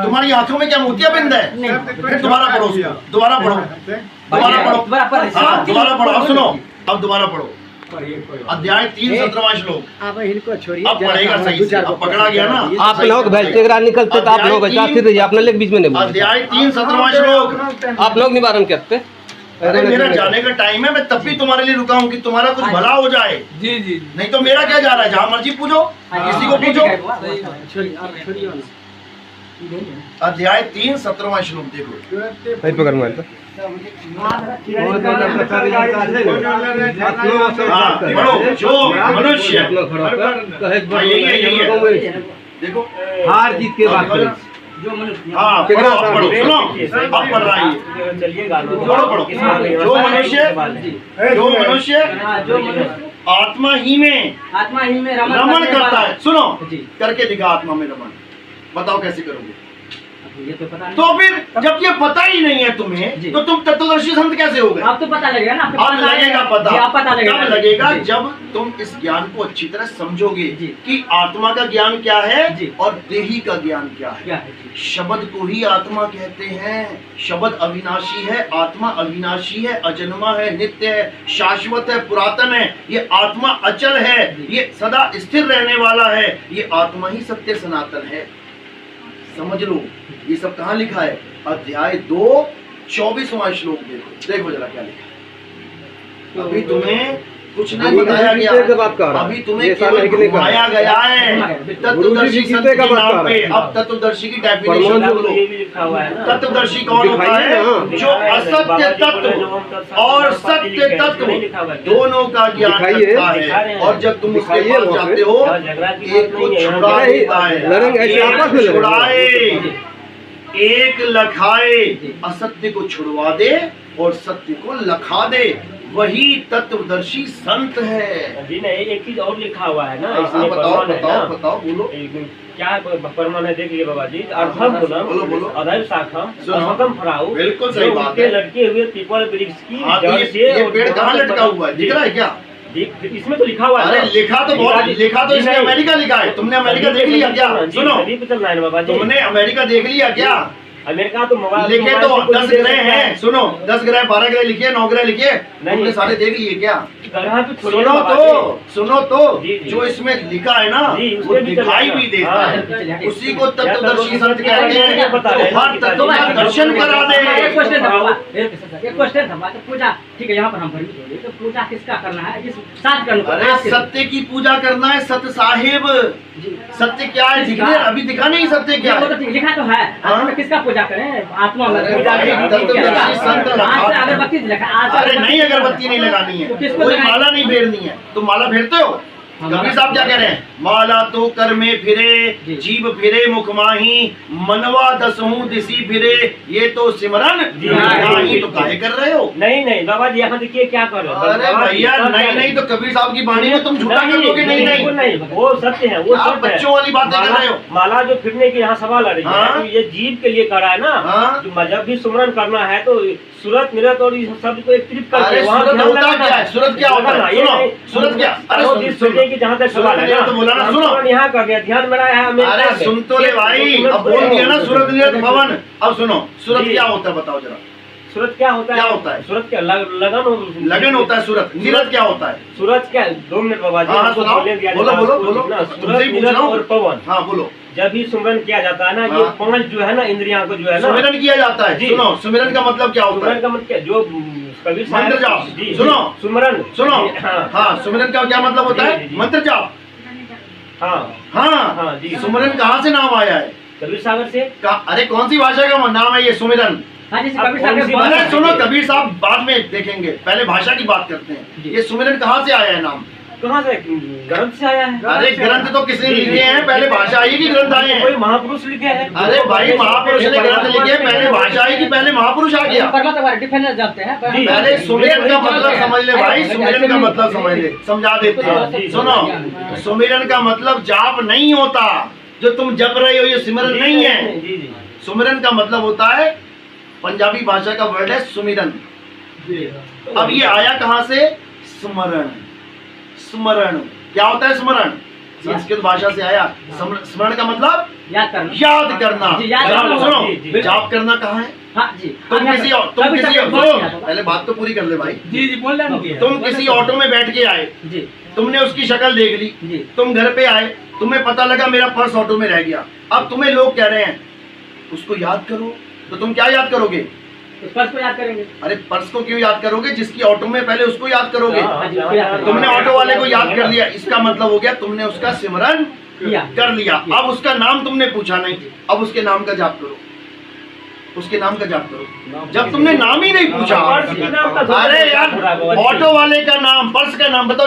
S1: तुम्हारी आंखों में क्या मोतियाबिंद है?
S4: नहीं।
S1: फिर दोबारा पढ़ो उसको, दोबारा पढ़ो, दोबारा पढ़ो,
S4: दोबारा पढ़-
S1: हाँ दोबारा पढ़ो। अब सुनो, अब दोबारा पढ़ो अध्याय 3 17वां श्लोक।
S3: अब इनको छोड़िए,
S1: अब पढ़ेगा सही से, अब पकड़ा गया ना।
S5: आप लोग भैलचेगरा निकलते तो आप लोग फिर रहिए, अपने लेके बीच में नहीं बोलते।
S1: अध्याय 3 17वां श्लोक।
S5: आप लोग निवारण करते।
S1: अरे मेरा जाने का टाइम है, मैं तब भी तुम्हारे लिए रुका हूँ कि तुम्हारा कुछ भला हो जाए।
S3: जी जी
S1: नहीं तो मेरा क्या जा रहा है, जहाँ मर्जी पूछो, किसी को पूछो।
S3: छोड़िए
S1: अध्याय 3 17वां श्लोक देखो।
S5: सही पकड़ में तो
S1: हाँ पढ़ो, जो मनुष्य देखो
S5: हार जीत के बात करें।
S4: जो मनुष्य
S1: हाँ पढ़ो, अब पढ़ो, सुनो अब पढ़ रहा है।
S2: चलिएगा
S1: पढ़ो पढ़ो। जो मनुष्य
S4: हाँ, जो मनुष्य
S1: आत्मा ही में
S4: आत्मा ही में रमण
S1: रमण
S4: करने
S1: करता
S4: वाला-
S1: है, सुनो
S4: जी।
S1: करके दिखा आत्मा में रमण, बताओ कैसे करोगे?
S4: ये तो पता नहीं।
S1: तो फिर जब ये पता ही नहीं है तुम्हें,
S4: जी।
S1: तो तुम तत्वदर्शी संत कैसे हो गए?
S4: आप तो पता लगेगा ना, आपके
S1: अब
S4: पास
S1: लगेगा
S4: आएगा।
S1: पता,
S4: जी, आप पता लगेगा।
S1: तब लगेगा
S4: जी।
S1: जब तुम इस ज्ञान को अच्छी तरह समझोगे
S4: जी।
S1: कि आत्मा का ज्ञान क्या है
S4: जी।
S1: और देही का ज्ञान क्या है।
S4: क्या है जी?
S1: शब्द को ही आत्मा कहते हैं। शब्द अविनाशी है, आत्मा अविनाशी है, अजन्मा है, नित्य है, शाश्वत है, पुरातन है। ये आत्मा अचल है, ये सदा स्थिर रहने वाला है। ये आत्मा ही सत्य सनातन है, समझ लो। ये सब कहाँ लिखा है? अध्याय 2 24वां श्लोक देखो, देखो जरा क्या लिखा है। अभी तुम्हें कुछ नहीं बताया गया, अभी तुम्हें केवल घुमाया गया है तत्वदर्शी संत के नाम पे। अब तत्वदर्शी की डेफिनेशन बोलो।
S2: ये भी लिखा हुआ है ना।
S1: तत्वदर्शी कौन होता है? जो असत्य तत्व और सत्य तत्व दोनों का ज्ञान रखता है। और जब तुम उसके पास जाते हो, एक को छुड़ा देता है, एक छुड़ाए, एक लखाए, असत्य को छुड़वा दे और सत्य को लखा दे, वही तत्वदर्शी संत है।
S2: जी नहीं, एक चीज और लिखा हुआ है ना
S1: हाँ,
S2: इसमें,
S1: बताओ
S2: प्रमाण है
S1: बताओ
S2: ना।
S1: बताओ, बोलो।
S2: क्या प्रमाण है, देख लीजिए बाबा जी। अर्थम
S1: बोलो, बोलो।
S2: अधैव शाखम
S1: सुनो।
S2: अहकम फराउ,
S1: बिल्कुल सही
S2: जो
S1: बात
S2: उनके
S1: है।
S2: लटके हुए पीपल वृक्ष की
S1: हाँ, तो
S2: जड़ से
S1: ये
S2: और
S1: पेड़ कहाँ
S2: बहुत
S1: लटका हुआ है, दिख रहा है क्या?
S2: इसमें तो लिखा हुआ है
S1: अरे
S2: ना।
S1: लिखा तो बहुत, लिखा तो इसने अमेरिका लिखा है। तुमने अमेरिका देख लिया क्या? सुनो,
S2: सभी पे चल रहा है ना बाबा जी।
S1: तुमने अमेरिका देख लिया क्या?
S2: अमेरिका तो मोबाइल
S1: लिखे तो
S2: मोबाइल से कोई
S1: 10
S2: देख
S1: ग्रह
S2: सकता है।
S1: हैं। सुनो, 10 ग्रह, 12 ग्रह लिखे, 9 ग्रह लिखे,
S2: नहीं।
S1: तुमने सारे देख लिए क्या?
S2: ग्रह तो छोड़िए
S1: सुनो
S2: बाबा
S1: तो, सुनो तो,
S2: जी, जी।
S1: जो इसमें लिखा है ना,
S2: जी,
S1: वो
S2: उसमें भी
S1: दिखाई
S2: चलेगा।
S1: भी देता
S2: हाँ।
S1: है। उसी को तत्वदर्शी संत कहते हैं।
S2: बता
S1: तो
S2: रहे हैं
S1: हर
S2: कि
S1: तत्व का दर्शन करा
S4: एक
S1: दे।
S4: क्वेश्चन था बाबा, एक क्वेश्चन था बाबा, तो पूजा ठीक है, यहाँ पर हम परिमित हो गए, तो पूजा किसका करना है? इस सात करना है।
S1: अरे सत्य की पूजा करना है, सत्य साहिब। सत्य क्या है दिखने, अभी दिखा नहीं सत्य क्या
S4: वो
S1: है।
S4: तो ठीक, लिखा तो है।
S1: हाँ?
S4: आत्मा में किसका पूजा करें? आत्मा में
S1: अरे
S4: पूजा
S1: भाई,
S4: की
S1: तत्वदर्शी संत लगा-
S4: आज से अगरबत्ती लिखा, आज से
S1: अरे नहीं, अगरबत्ती नहीं लगानी है,
S4: तो किसको
S1: कोई
S4: लगानी?
S1: माला नहीं फेरनी है। तुम माला फेरते हो? कबीर साहब क्या कह रहे हैं? माला तो कर में फिरे,
S4: जी।
S1: जीव फिरे मुख माही, मनवा दसहूं दिसी फिरे, ये तो सिमरन
S2: जी।
S1: नाही। तो काहे कर रहे हो?
S2: नहीं नहीं बाबा जी, यहाँ देखिए क्या कर रहे हो।
S1: अरे
S2: बाबा जी,
S1: भैया,
S2: क्या
S1: नहीं
S2: कर रहे
S1: नहीं, तो कबीर साहब की वाणी में तुम झूठा कर दोगे। नहीं
S2: बिल्कुल
S1: नहीं,
S2: नहीं, वो सत्य है, वो
S1: आप
S2: सत्य है।
S1: बच्चों वाली बातें कर रहे हो।
S2: माला जो फिरने की यहाँ सवाल आ रही
S1: हाँ?
S2: है, तो ये जीव के लिए करा है ना।
S1: हाँ?
S2: जो जब भी सुमरन करना है तो सूरत निरत और इस शब्द को एकत्रित करके
S1: अरे
S2: वहाँ
S1: सूरत
S2: ध्यान
S1: होता
S2: लगाना
S1: क्या है? सूरत क्या होता है?
S2: लगाना, ये
S1: सुनो,
S2: नहीं।
S1: सूरत क्या? अरे
S2: और
S1: सुन-
S2: जिस
S1: सुनो।
S2: सूर्य की जहाँ तक सवाल है
S1: सूरत
S2: ना,
S1: तो बोला ना,
S2: हम
S1: सुनो।
S2: सुमरन यहाँ कर दिया, ध्यान में रहा है अमेरिका
S1: अरे
S2: में।
S1: सुन तो ले भाई,
S2: सूरत
S1: अब बोल दिया ना
S2: तो-
S1: सूरत निरत भवन। अब सुनो, सूरत
S2: जी।
S1: क्या होता है बताओ जरा।
S2: सूरत क्या होता है?
S1: क्या होता है?
S2: सूरत क्या लगन
S1: लगन होता है। सूरत निरत क्या होता है?
S2: सूरज क्या 2 मिनट बाबा जी,
S1: हाँ,
S2: हमको
S1: सुनाओ।
S2: बोलने दिया
S1: बोलो,
S2: जाता है,
S1: बोलो,
S2: उसको
S1: बोलो।
S2: ना,
S1: तुमसे
S2: सूरज
S1: ही पूछ
S2: निरत
S1: रहा हूँ।
S2: और पवन,
S1: हाँ बोलो।
S2: जब भी सुमरन किया जाता है ना,
S1: हाँ।
S2: ये 5 जो है ना इंद्रियां को जो है ना,
S1: सुमिरन किया जाता है।
S2: जी।
S1: सुनो, सुमिरन का मतलब क्या होता
S2: सुमरन
S1: है?
S2: का मतलब क्या, जो कबीर साहब
S1: मंत्र जाप।
S2: जी,
S1: सुनो।
S2: सुमरन
S1: सुनो,
S2: हाँ
S1: हाँ, सुमिरन का क्या मतलब होता
S2: जी,
S1: है?
S2: जी, जी।
S1: मंत्र जाप।
S2: हाँ
S1: हाँ,
S2: हाँ, जी।
S1: सुमिरन कहाँ से नाम आया है?
S2: कबीर सागर से।
S1: अरे कौन सी भाषा का नाम है ये सुमिरन?
S4: हाँ, जैसे
S2: अब
S4: कबीर
S2: कौन
S4: साहब
S2: सी
S4: के
S2: बात
S1: अरे
S2: है?
S1: सुनो, कबीर साहब बाद में देखेंगे, पहले भाषा की बात करते हैं।
S4: जी।
S1: ये सुमिरन कहाँ से आया है नाम?
S2: कहाँ से? ग्रंथ से आया है।
S1: अरे ग्रंथ तो किसने
S2: जी, जी।
S1: लिखे हैं? पहले भाषा आई कि ग्रंथ आए
S2: कोई
S1: हैं?
S2: महापुरुष लिखे हैं।
S1: अरे भाई, महापुरुष ने ग्रंथ लिखे, पहले भाषा आई कि पहले महापुरुष आ गया?
S4: परमात्मा हमारे डिफेंस जानते हैं।
S2: जी।
S1: पहले सुमिरन का मतलब समझ ले भाई, सुमिरन का मतलब समझ ले, समझा देते
S2: हाँ,
S1: हैं।
S2: जी।
S1: सुनो, सुमिरन का मतलब जाप नहीं होता, जो तुम जप रहे हो ये सिमरन नहीं है।
S2: जी जी।
S1: सुमिरन का मतलब होता है पंजाबी भाषा का वर्ड है सुमिरन। अब ये आया कहाँ से? स्मरण। स्मरण क्या होता है? स्मरण संस्कृत भाषा से आया। स्मरण का मतलब
S4: याद करना।
S1: याद करना।
S4: जी, याद करना।
S1: सुनो, जाप करना कहाँ है?
S4: हाँ जी।
S1: तुम किसी पहले बात तो पूरी कर ले भाई।
S4: जी जी बोल रहे
S1: तुम किसी ऑटो में बैठ के आए,
S4: जी
S1: तुमने उसकी शक्ल देख ली,
S4: जी
S1: तुम घर पे आए, तुम्हें पता लगा मेरा पर्स ऑटो में रह गया। अब तुम्हें लोग कह रहे हैं उसको याद करो, तो तुम क्या याद करोगे?
S4: तो पर्स को याद करेंगे।
S1: अरे पर्स को क्यों याद करोगे? जिसकी ऑटो में पहले उसको याद करोगे।
S4: हाँ जी, उसको याद करेंगे।
S1: तुमने ऑटो वाले को याद कर लिया, इसका मतलब हो गया तुमने उसका सिमरन
S4: किया।
S1: कर लिया। अब उसका नाम तुमने पूछा नहीं, अब उसके नाम का जाप करो, उसके नाम का जाप करो। जब तुमने नाम ही नहीं पूछा, अरे यार ऑटो वाले का नाम, पर्स का नाम बताओ।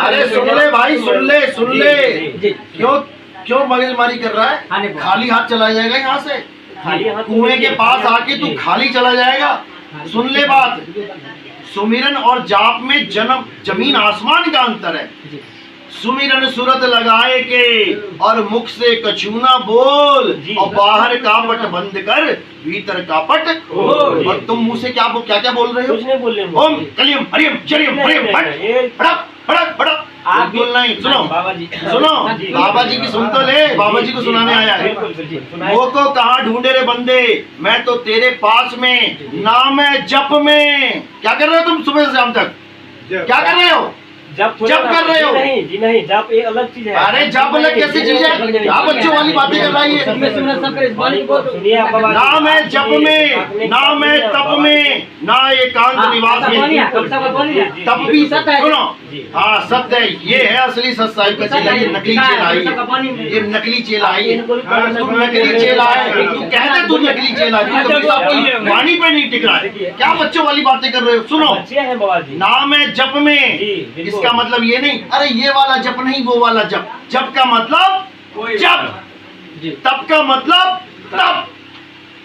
S1: अरे सुन ले भाई, सुन ले क्यों क्यों मगजमारी कर रहा है? खाली हाथ चला जाएगा यहाँ से, कुएं के पास आके तू खाली चला जाएगा। सुन ले बात, सुमिरन और जाप में जमीन आसमान का अंतर है। सुमिरन सुरत लगाए के और मुख से कछूना बोल, और बाहर का पट बंद कर भीतर का पट खोल। और तुम मुंह से क्या क्या बोल रहे हो?
S6: कुछ नहीं बोल रहे।
S1: ओम कलियम हरियम चरियम हरियम फड़क फड़क फड़क। आप बोलना ही। सुनो
S6: बाबा जी,
S1: सुनो, बाबा जी की सुन तो ले, बाबा जी को सुनाने आया है। वो को कहाँ ढूंढे रे बंदे, मैं तो तेरे पास में, नाम है जप में। क्या कर रहे हो तुम सुबह से शाम तक? क्या कर रहे हो?
S6: जब
S1: कर रहे हो?
S6: नहीं जी नहीं, जब एक अलग चीज है।
S1: अरे जप अलग कैसी चीज है? क्या बच्चों वाली बातें कर रही है?
S6: सुनिए आप बाबा,
S1: नाम है जप में, नाम है तप में, ना एकांत निवास में। तप भी सुनो, हाँ सत्य है। ये है असली सत साहिब का चेला, ये नकली चेला है, ये नकली चेला है। तुम नकली चेला है, तू कहते तू नकली चेला है, वाणी पे नहीं टिक रहा है। क्या बच्चों वाली बातें कर रहे हो? सुनो,
S6: अच्छे हैं बाबा जी।
S1: नाम है जप में, इसका मतलब ये नहीं अरे ये वाला जप नहीं, वो वाला जप। जप का मतलब जप, तप का मतलब तप।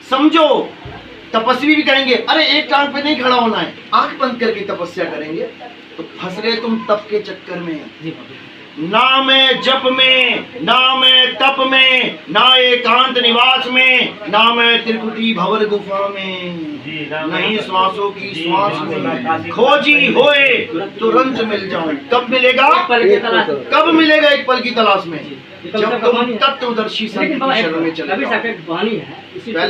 S1: समझो, तपस्वी भी कहेंगे अरे एक टांग पे नहीं खड़ा होना है, आंख बंद करके तपस्या करेंगे, तो फंस गए तुम तप के चक्कर में। नाम है जप में, नाम है तप में, ना एकांत निवास में, नाम है त्रिकुटी भंवर गुफा में, नहीं श्वासों की श्वास में। खोजी होए तुरंत मिल जाओ। कब मिलेगा? कब मिलेगा? एक पल की तलाश में, जब तुम तत्वदर्शी संत की शरण में चले जाओ। पहले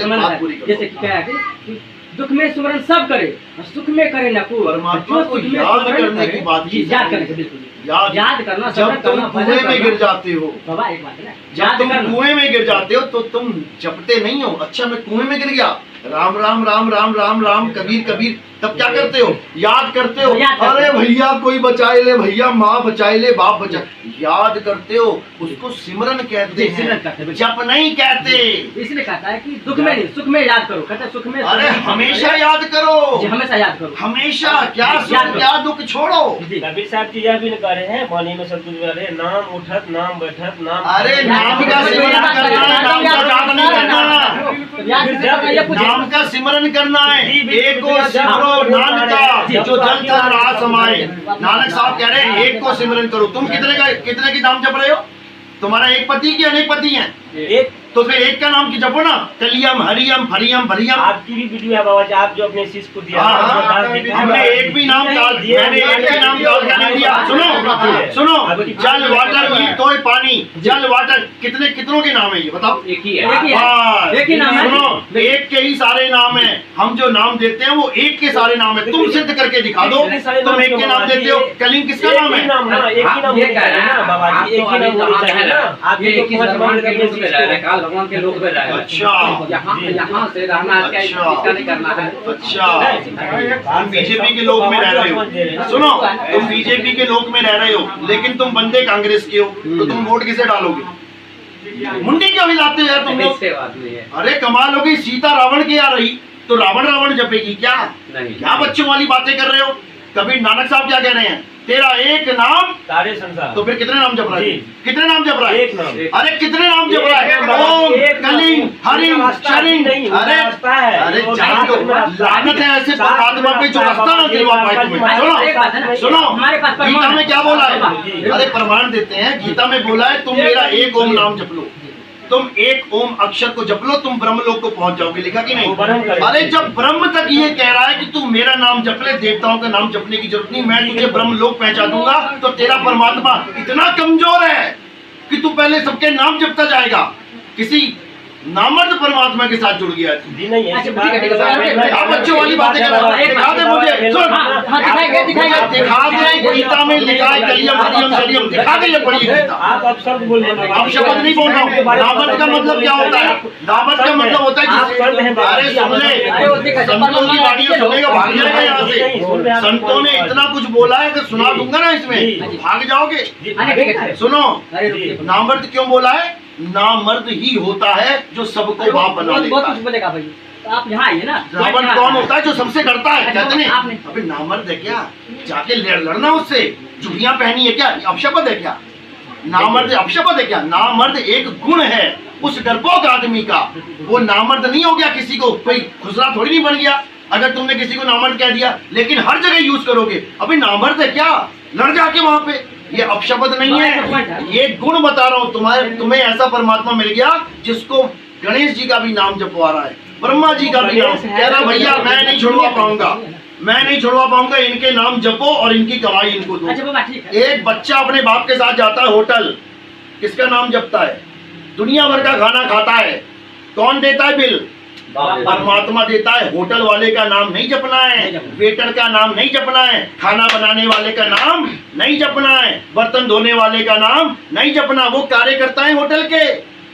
S1: बात पूरी करो।
S4: जैसे क्या है कि दुख में सुमरन सब करे और सुख में करे न को।
S1: परमात्मा को याद करने की बात की
S4: याद करने की, बिल्कुल याद करना।
S1: जब तुम कुएं में गिर जाते हो,
S4: बाबा एक बात है ना,
S1: जब तुम कुएं में गिर जाते हो तो तुम जपते नहीं हो। अच्छा मैं कुएं में गिर गया, राम राम राम राम राम राम कबीर कबीर, तब क्या करते हो? याद करते हो। अरे भैया कोई बचाए ले, भैया माँ बचाए ले, बाप बचाए, याद करते हो। उसको सिमरन कहते हैं, जप नहीं कहते।
S4: इसलिए कहता है कि दुख में नहीं सुख में याद करो। कहता है सुख में,
S1: अरे हमेशा याद करो,
S4: हमेशा याद करो,
S1: हमेशा। क्या सुख क्या दुख छोड़ो।
S6: कबीर साहब जी यह भी कह रहे हैं, वाणी में सब कुछ कह रहे हैं, नाम उठत नाम बैठत नाम।
S1: अरे नाम का सिमरन करना है, नाम का याद नहीं करना। नाम का सिमरन करना है। एक को सिमरो नानका जो जल थल रहा समाए। नानक साहब कह रहे हैं एक को सिमरन करो। तुम कितने की नाम जप रहे हो? तुम्हारा एक पति की अनेक पति हैं? एक। तो फिर एक का नाम की जपो ना, कलियम हरियम फरियम भरियम।
S6: आपकी भी वीडियो है बाबा जी, आप जो अपने शिष्य को दिया।
S1: हमने एक भी नाम डाल दिया, मैंने एक भी नाम डाल कर नहीं दिया। सुनो सुनो, जल वाटर मीट तोय पानी, जल वाटर कितनों के नाम है ये बताओ?
S4: एक ही है, एक ही नाम है।
S1: सुनो, एक के ही सारे नाम है। हम जो नाम देते हैं वो एक के सारे नाम है। तुम सिद्ध करके दिखा दो, तुम एक के नाम देते हो। कलिंग किसका नाम है?
S6: एक ही नाम है बाबा जी, एक ही नाम। आप ये
S4: भगवान के लोग पे जाएगा।
S1: अच्छा,
S4: यहाँ से रहना इसका नहीं करना है।
S1: अच्छा, तुम बीजेपी के लोग में रह रहे हो। सुनो, तुम बीजेपी के लोग में रह रहे हो, लेकिन तुम बंदे कांग्रेस के हो, तो तुम वोट किसे डालोगे? मुंडी क्यों हिलाते हो यार तुम लोग? अरे कमाल हो गई, सीता रावण की आ रही तो रावण जपेगी क्या? क्या बच्चों वाली बातें कर रहे हो? कबीर नानक साहब क्या कह रहे हैं? तेरा एक नाम
S6: सारे संसार।
S1: तो फिर कितने नाम जप रहा है? कितने नाम जप रहा है?
S6: एक नाम।
S1: अरे कितने नाम जप रहा है? ओम कलिंग हरिम शरिंग। अरे लानत है ऐसे परमात्मा पे जो रास्ता ना दिलवा पाए तुम्हें। सुनो गीता में क्या बोला है? अरे प्रमाण देते हैं, गीता में बोला है तुम मेरा एक ओम नाम जप लो। तुम एक ओम अक्षर को जप लो, तुम ब्रह्म लोक को पहुंच जाओगे, लिखा कि नहीं? अरे जब ब्रह्म तक ये कह रहा है कि तू मेरा नाम जप ले, देवताओं का नाम जपने की जरूरत नहीं, मैं तुझे ब्रह्म लोक पहुंचा दूंगा, तो तेरा परमात्मा इतना कमजोर है कि तू पहले सबके नाम जपता जाएगा, किसी नामर्द परमात्मा के साथ जुड़ गया।
S3: जी नहीं है।
S1: आप बच्चों वाली बातें कर रहे हैं, दिखा दे मुझे, दिखा दे, गीता में लिखा है कलियम हरियम शरियम, दिखा दे, ये पढ़िए गीता।
S3: आप अब शब्द बोल रहे हैं।
S1: आप शब्द नहीं बोल रहा हूँ। नामर्द का मतलब क्या होता है? नामर्द का मतलब होता है अरे सुन ले, संतों की वाणियां सुनेगा, भाग जाएगा यहाँ से। संतों ने इतना कुछ बोला है कि सुना दूंगा ना, इसमें भाग जाओगे। सुनो, नामर्द क्यों बोला है? नामर्द ही होता है जो सबको बाप बना देता है।
S4: बोलेगा भाई, तो आप यहाँ आइए ना।
S1: नामर्द कौन होता है? जो सबसे डरता है। कहते नहीं अबे नामर्द है क्या, जाके लड़ना उससे, जुड़ियां पहनी है क्या, अपशब्द है क्या? नामर्द अपशब्द है क्या? नामर्द एक गुण है उस डरपोक आदमी का। वो नामर्द नहीं हो गया, किसी को कोई खुसरा थोड़ी नहीं बन गया अगर तुमने किसी को नामर्द कह दिया, लेकिन हर जगह यूज करोगे। अभी नामर्द है क्या, लड़ जाके वहां पे, ये अपशब्द नहीं है, ये गुण बता रहा हूँ। तुम्हें ऐसा परमात्मा मिल गया जिसको गणेश जी का भी नाम जपवा रहा है, ब्रह्मा जी का भी नाम, कह रहा भैया मैं नहीं छुड़वा पाऊंगा, मैं नहीं छुड़वा पाऊंगा, इनके नाम जपो और इनकी कमाई इनको दो। एक बच्चा अपने बाप के साथ जाता है होटल, किसका नाम जपता है? दुनिया भर का खाना खाता है, कौन देता है बिल? परमात्मा देता है। होटल वाले का नाम नहीं जपना है, वेटर का नाम नहीं जपना है, खाना बनाने वाले का नाम नहीं जपना है, बर्तन धोने वाले का नाम नहीं जपना, वो कार्यकर्ता है होटल के,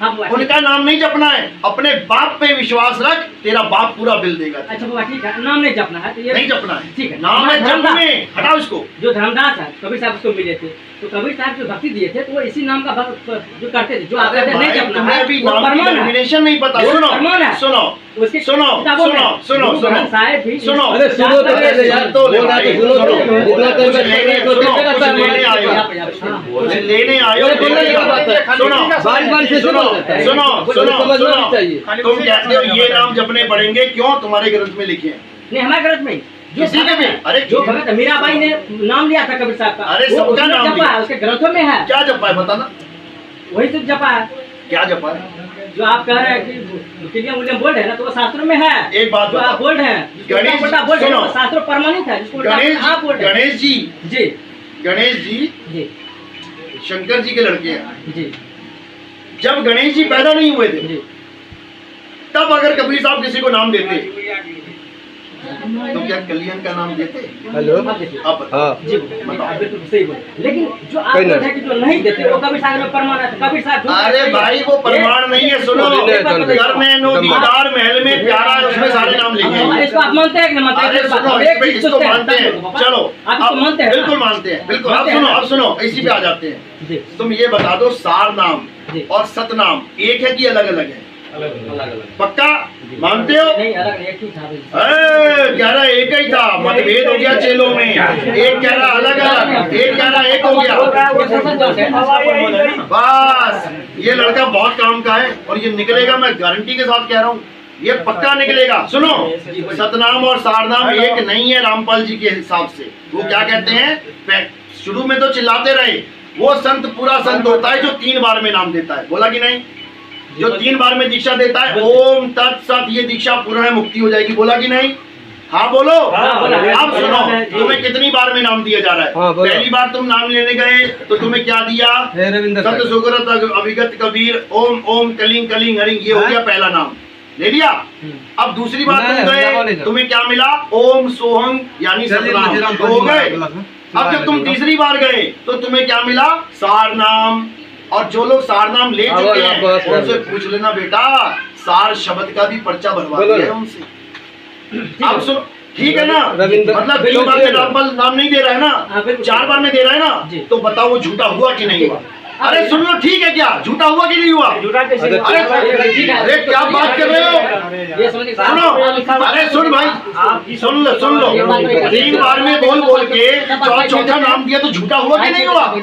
S1: उनका नाम नहीं जपना है। अपने बाप पे विश्वास रख, तेरा बाप पूरा बिल देगा।
S4: अच्छा बाबा ठीक है, नाम नहीं जपना है तो ये
S1: नहीं जपना है,
S4: ठीक है।
S1: नाम है जप में, हटाओ इसको।
S4: जो धर्मदास है कबीर साहब उसको मिले थे, तो कबीर साहब जो भक्ति दिए थे तो वो इसी नाम का भक्त जो करते थे, जो आप कहते हैं नहीं जपना है,
S1: अभी
S4: वो
S1: नाम की
S4: परमान है।
S1: डेफिनेशन नहीं पता।
S4: वो
S1: सुनो
S4: परमान है।
S1: सुनो
S4: उसके
S1: सुनो
S4: किताबों में
S1: सुनो सुनो
S4: गुरु
S1: सुनो
S4: ग्रंथ साहिब भी
S1: सुनो,
S5: अरे सुनो तो पहले यार,
S1: तो
S5: बोल रहा है तो सुनो तो, इतना तो
S1: कुछ लेने आयो, कुछ लेने आयो, सुनो
S5: बारी बारी से
S1: सुनो सुनो सुनो
S5: समझना
S1: सुनो,
S5: चाहिए।
S1: तुम कहते हो ये नाम जपने पड़ेंगे, क्यों? तुम्हारे ग्रंथ में लिखे हैं।
S4: नहीं हमारे ग्रंथ में जो
S1: किसी के भी? अरे
S4: जो भगत मीराबाई ने नाम लिया था कबीर साहब का,
S1: अरे
S4: वो
S1: सबका
S4: उसने
S1: नाम
S4: जपा
S1: लिया।
S4: है, उसके ग्रंथों में है।
S1: क्या जपा है बताना,
S4: वही तो जपा है
S1: क्या जपा है?
S4: जो आप कह रहे हैं कि विलियम विलियम बोल रहे हैं ना, तो वो शास्त्रों में है।
S1: एक बात
S4: जो
S1: बताओ।
S4: आप बोल रहे हैं,
S1: गणेश
S4: बोल रहे हैं,
S1: सुनो।
S4: वो शास्त्रों प्रमाणित है, जिसको आप बोल रहे हैं।
S1: गणेश जी,
S4: जी
S1: गणेश जी
S4: जी
S1: शंकर जी के लड़के हैं।
S4: जी
S1: जब गणेश जी पैदा नहीं हुए थे,
S4: जी
S1: तब अगर कबीर साहब किसी को नाम देते तो क्या कल्याण का नाम देते?
S5: हेलो
S4: आप देखिए।
S1: अब बताओ।
S5: हाँ
S4: जी आप बिल्कुल सही बोले, लेकिन जो आप
S5: कोई
S4: बोल
S5: ना।
S4: रहे हैं कि जो नहीं देते वो कबीर साहब में प्रमाण है, तो कबीर साहब झूठ
S1: अरे
S4: बोलते हैं।
S1: भाई वो प्रमाण नहीं है, सुनो, घर में नो दीदार महल में प्यारा है, उसमें सारे नाम लिखे हैं।
S4: इसको आप मानते हैं कि नहीं मानते हैं?
S1: अरे सुनो,
S4: एक चीज
S1: इसको
S4: सोचते हैं,
S1: मानते हैं। चलो
S4: आप इसको मानते हैं?
S1: बिल्कुल मानते हैं, बिल्कुल। अब सुनो इसी पे आ जाते हैं।
S4: जी
S1: तुम ये बता दो, सार नाम
S4: जी।
S1: और सतनाम एक है कि अलग अलग है? पक्का मानते हो?
S4: नहीं अलग एक ही था भाई।
S1: कह रहा एक ही था, मतभेद हो गया चेलों में, एक कह रहा अलग अलग, एक कह रहा एक हो गया। बस ये लड़का बहुत काम का है और ये निकलेगा, मैं गारंटी के साथ कह रहा हूँ, ये पक्का निकलेगा। सुनो, सतनाम और सारनाम एक नहीं है रामपाल जी के हिसाब से। वो क्या कहते हैं, शुरू में तो चिल्लाते रहे, वो संत पूरा संत होता है जो 3 बार में नाम देता है, बोला कि नहीं? जो 3 बार में दीक्षा देता है, ओम तत्सत, ये दीक्षा पूर्ण है, मुक्ति हो जाएगी, बोला कि नहीं? हाँ बोलो। अब सुनो, तुम्हें कितनी बार में नाम दिया जा रहा है?
S5: हाँ, बोलो।
S1: पहली बार तुम नाम लेने गए तो तुम्हें क्या दिया?
S5: हे रविंद्र
S1: सत सुगरत अभिगत कबीर, ओम ओम कलिंग कलिंग हरिंग, ये हो गया पहला नाम, ले लिया। अब दूसरी बार तुम गए, तुम्हें क्या मिला? ओम सोहम यानी सतनाम, तो हो गए। अब जब तुम तीसरी बार गए तो तुम्हें क्या मिला? सार नाम। और जो लोग सार नाम ले चुके हैं उनसे पूछ लेना बेटा, सार शब्द का भी पर्चा भरवा दिया है उनसे। अब सुनो, ठीक है ना? मतलब 3 बार में नाम नहीं दे रहा है ना, 4 बार में दे रहा है ना, तो बताओ वो झूठा हुआ कि नहीं हुआ? अरे सुन लो, ठीक है क्या? झूठा हुआ कि नहीं हुआ? अरे क्या बात कर रहे हो? सुनो, अरे सुन भाई, सुन लो 3 बार में बोल बोल के चौथा नाम दिया तो झूठा हुआ कि नहीं हुआ? हाँ,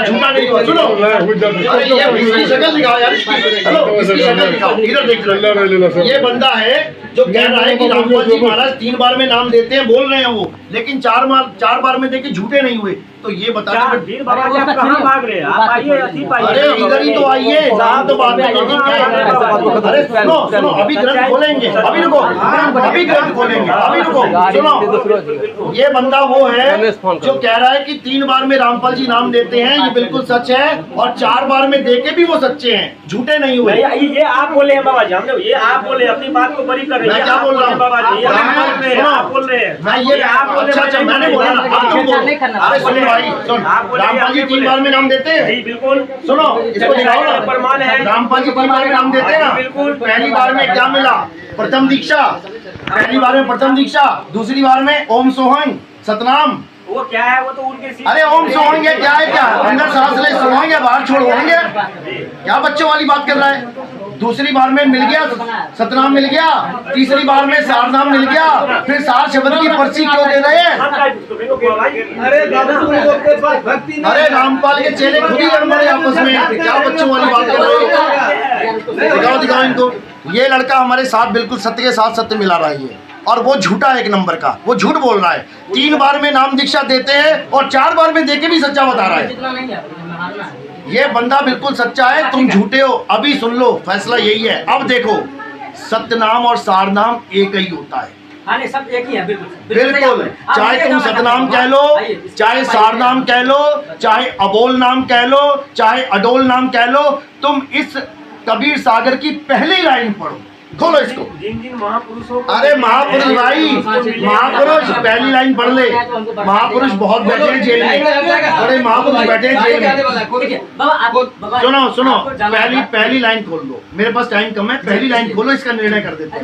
S1: झूठा नहीं हुआ। सुनो, अरे ये इसकी शक्ल दिखाओ यार, हेलो इसकी शक्ल दिखाओ, इधर देख लो। ये बंदा है जो कह रहा है कि रामपाल जी महाराज 3 बार में नाम देते हैं, बोल रहे हैं वो, लेकिन 4 बार में देखे झूठे नहीं हुए। तो ये बता
S3: क्या
S1: दो।
S3: फिर बाबा जी आप कहाँ भाग रहे हैं? आप आइए अति पाइए।
S1: अरे इधर ही तो आइए, साहब तो बात में देखेंगे। अरे सुनो सुनो, अभी ग्रंथ खोलेंगे, अभी रुको, अभी ग्रंथ खोलेंगे, अभी रुको। सुनो, ये बंदा वो है जो कह रहा है कि 3 बार में रामपाल जी नाम देते हैं, ये बिल्कुल सच है, और 4 बार में देके भी वो सच्चे हैं, झूठे नहीं हुए।
S3: ये आप बोले हैं बाबा जी, हम लोग ये आप बोले, अपनी बात को बड़ी कर रहे हैं।
S1: मैं क्या बोल रहा हूँ
S3: बाबा जी? आप बोल रहे हैं,
S1: मैं ये
S3: आप बोले,
S1: अच्छा मैंने बोला ना, आप क्यों बोल रहे? अरे सुनो भाई, सुन, रामपाल जी 3 बार में नाम देते हैं।
S3: जी बिल्कुल।
S1: सुनो, इसको दिखाओ ना,
S3: प्रमाण है।
S1: रामपाल जी 3 बार में नाम देते हैं ना।
S3: बिल्कुल।
S1: पहली बार में क्या मिला? प्रथम दीक्षा। पहली बार में प्रथम दीक्षा, दूसरी बार में ओम सोहन सतनाम।
S3: वो क्या है? वो तो उनके
S1: अरे ओम सोहन क्या है? क्या अंदर सांस ले सोहेंगे, बाहर छोड़ होंगे? क्या बच्चों वाली बात कर रहा है? दूसरी बार में मिल गया सतनाम, मिल गया। तीसरी बार में सारनाम मिल गया। फिर 4 शब्द की पर्ची क्यों दे रहे हैं? अरे रामपाल के चेले खुद ही लड़ मरे आपस में, क्या बच्चों वाली बात कर रहे हो? दिखाओ दिखाओ इनको। ये लड़का हमारे साथ बिल्कुल सत्य के साथ सत्य मिला रहा है, और वो झूठा है 1 नंबर का, वो झूठ बोल रहा है। 3 बार में नाम दीक्षा देते हैं और 4 बार में देके भी सच्चा बता रहा है। ये बंदा बिल्कुल सच्चा है, तुम झूठे हो। अभी सुन लो, फैसला यही है। अब देखो, सतनाम और सारनाम एक ही होता है।
S4: हाँ नहीं, सब एक ही है, बिल्कुल
S1: बिल्कुल, चाहे तुम सतनाम कह लो, चाहे सारनाम कह लो, चाहे अबोल नाम कह लो, चाहे अडोल नाम कह लो, तुम इस कबीर सागर की पहली लाइन पढ़ो, खोलो इसको।
S3: जिन महापुरुषों को,
S1: अरे महापुरुष भाई, महापुरुष पहली लाइन पढ़ ले। महापुरुष बहुत बैठे हैं जेल में, बड़े महापुरुष बैठे हैं जेल में। सुनो सुनो, पहली लाइन खोल दो। मेरे पास टाइम कम है, पहली लाइन खोलो, इसका निर्णय कर देते हैं।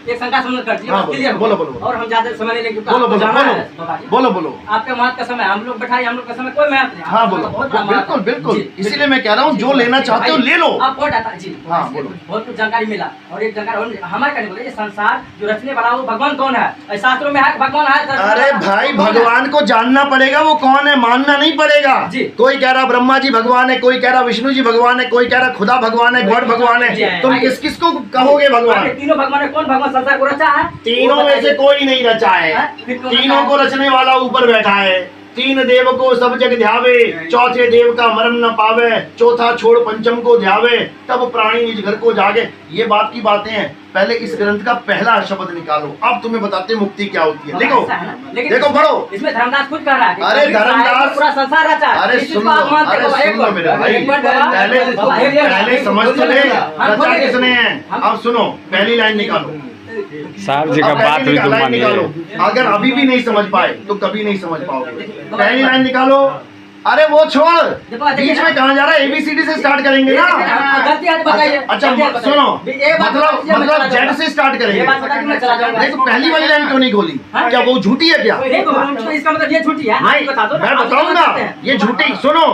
S4: एक शंका समझ कर दीजिए,
S1: हाँ,
S4: क्लियर हो।
S1: बोलो, बोलो।
S4: और हम ज्यादा समय नहीं लेंगे,
S1: बोलो बोलो
S4: जाना है बाबा जी।
S1: बोलो बोलो।
S4: आपके महत्व का समय, हम लोग बैठाए, हम लोग का समय कोई महत्व नहीं।
S1: हाँ बोलो, बिल्कुल बिल्कुल, इसीलिए मैं कह रहा हूँ जो लेना चाहते हो ले लो।
S4: आप बहुत आता जी।
S1: हाँ, बोलो।
S4: बहुत कुछ जानकारी मिला, और एक जानकारी हमारे कहने बोले, ये संसार जो रचने वाला वो भगवान कौन है? शास्त्रों में है भगवान है।
S1: अरे भाई, भगवान को जानना पड़ेगा, वो कौन है मानना नहीं पड़ेगा। कोई कह रहा ब्रह्मा जी भगवान है, कोई कह रहा विष्णु जी भगवान है, कोई कह रहा खुदा भगवान है, गॉड भगवान है। तुम किस को कहोगे भगवान?
S4: तीनों भगवान है, कौन भगवान संसार को रचा है?
S1: तीनों में से कोई नहीं रचा है, तीनों को रचने वाला ऊपर बैठा है। 3 देव को सब जग ध्यावे, चौथे देव का मरण न पावे, चौथा छोड़ पंचम को ध्यावे, तब प्राणी निज घर को जागे। ये बात की बातें हैं। पहले इस ग्रंथ का पहला शब्द निकालो, अब तुम्हें बताते हैं मुक्ति क्या होती है। देखो देखो, पढ़ो।
S4: इसमें धर्मदास खुद कह रहा है।
S1: अरे धर्मदास,
S4: पूरा संसार रचा है।
S1: अरे सुन लो, अरे सुन लो मेरे भाई, पहले समझ तो ले, रचा किसने है। अब सुनो, पहली लाइन निकालो।
S5: साहब जी का बात भी तुम मानिए।
S1: निकालो। अगर अभी भी नहीं समझ पाए तो कभी नहीं समझ पाओगे। पहली लाइन निकालो। अरे वो छोड़, बीच में कहाँ जा रहा है? ABCD से स्टार्ट करेंगे ना। अच्छा सुनो, मतलब जेड से स्टार्ट करेंगे। देखो पहली वाली लाइन क्यों नहीं खोली? क्या वो झूठी है क्या?
S4: इसका मतलब ये झूठी है।
S1: नहीं, मैं बताऊंगा ये झूठी। सुनो,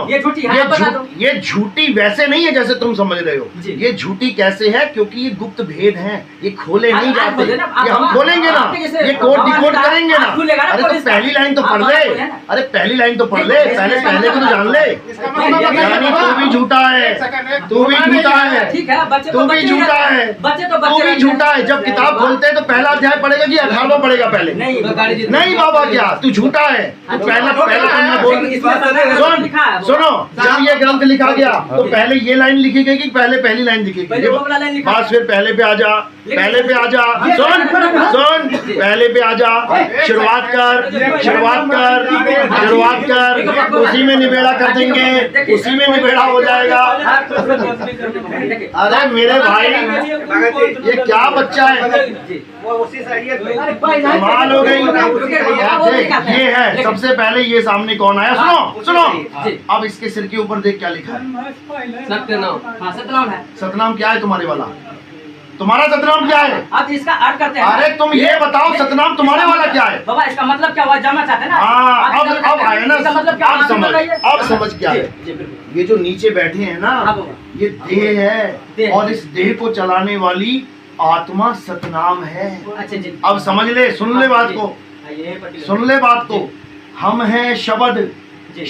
S1: ये झूठी वैसे नहीं है जैसे तुम समझ रहे हो। ये झूठी कैसे है? क्योंकि ये गुप्त भेद है, ये खोले नहीं जाते। ये हम खोलेंगे ना, ये कोड डिकोड करेंगे ना। अरे तो पहली लाइन तो पढ़ ले। अरे पहली लाइन तो पढ़ ले, पहले को तो जान ले। यानी तू भी झूठा है, तू भी झूठा है, तू भी झूठा है, तू भी झूठा है। जब किताब खोलते हैं तो पहला अध्याय पढ़ेगा कि 18वां पढ़ेगा पहले? नहीं बाबा, क्या तू झूठा है? तू पहला पन्ना बोल। सुनो, जब ये ग्रंथ लिखा गया तो पहले ये लाइन लिखी गई कि पहले पहली लाइन लिखी गई? बस फिर पहले पे आ जा, पहले पे आ जा। सुन सुन, पहले पे आ जा। शुरुआत कर, शुरुआत कर, शुरुआत कर। उसी में निबेड़ा कर देंगे, उसी में निबेड़ा हो जाएगा। अरे मेरे भाई, ये क्या बच्चा है? कमाल हो गई। ये है, सबसे पहले ये सामने कौन आया? सुनो सुनो, अब इसके सिर के ऊपर देख क्या लिखा है?
S4: सतनाम है।
S1: सतनाम क्या है तुम्हारे वाला? तुम्हारा सतनाम क्या है?
S4: आप इसका अर्थ करते हैं।
S1: अरे तुम ये बताओ, सतनाम तुम्हारे वाला क्या है?
S4: बाबा इसका मतलब क्या हुआ, जानना चाहते हैं ना?
S1: हाँ, अब आए ना, अब समझ, अब समझ क्या है। ये जो नीचे बैठे हैं ना, ये देह है, और इस देह को चलाने वाली आत्मा सतनाम है।
S4: अच्छा जी,
S1: अब समझ ले, सुन ले बात को, सुन ले बात को। हम हैं शब्द,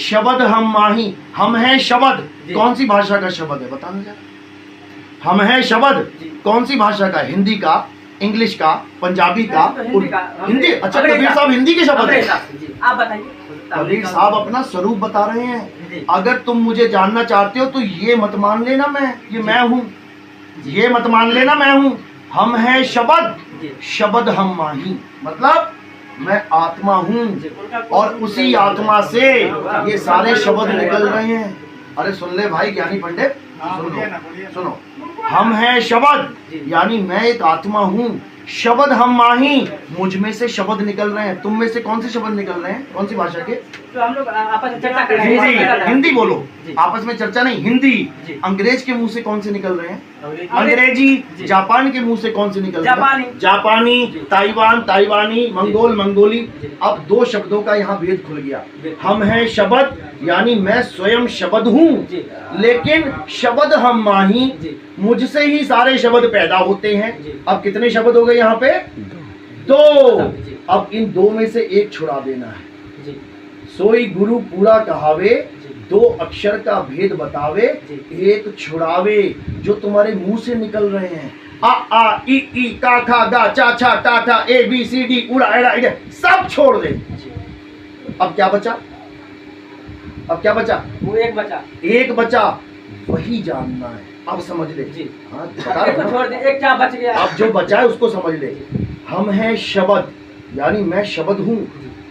S1: शब्द हम माही, हम हैं शब्द। कौन सी भाषा का शब्द है बताना जरा? हम हैं शब्द कौन सी भाषा का? हिंदी का, इंग्लिश का, पंजाबी का, हिंदी। अच्छा कबीर साहब हिंदी के शब्द है?
S4: आप बताइए।
S1: कबीर साहब अपना स्वरूप बता रहे हैं। अगर तुम मुझे जानना चाहते हो तो ये मत मान लेना मैं हूँ, ये मत मान लेना मैं हूँ। हम हैं शब्द, शब्द हम माही, मतलब मैं आत्मा हूँ और उसी आत्मा से ये सारे शब्द निकल रहे हैं। अरे सुन ले भाई ज्ञानी पंडित, सुनो, हम हैं शब्द यानी मैं एक आत्मा हूँ, शब्द हम माही, मुझ में से शब्द निकल रहे हैं। तुम में से कौन से शब्द निकल रहे हैं, कौन सी भाषा के?
S4: तो हम लोग आपस में चर्चा कर रहे हैं।
S1: हिंदी बोलो, आपस में चर्चा नहीं, हिंदी। अंग्रेज के मुंह से कौन से निकल रहे हैं? अंग्रेजी। जापान के मुंह से कौन से निकल रहे हैं? जापानी। ताइवान, ताइवानी। मंगोल, मंगोली। अब दो शब्दों का यहाँ भेद खुल गया। हम हैं शब्द यानी मैं स्वयं शब्द हूँ, लेकिन शब्द हम माही, मुझसे ही सारे शब्द पैदा होते हैं। अब कितने शब्द हो गए यहाँ पे? दो। अब इन दो में से एक छुड़ा देना है। सोई गुरु पूरा कहावे, दो अक्षर का भेद बतावे, एक छुड़ावे जो तुम्हारे मुंह से निकल रहे हैं। आ ई ई का खा गा चा छा टा ठा ए बी सी डी उड़ा एड़ा इड़ा सब छोड़ दे। अब क्या बचा? अब क्या बचा?
S4: वो एक बचा,
S1: एक बचा, वही जानना है। अब समझ ले जी। हाँ,
S4: छोड़ दे, एक क्या बच गया?
S1: अब जो बचा है उसको समझ ले। हम हैं शब्द यानी मैं शब्द हूँ।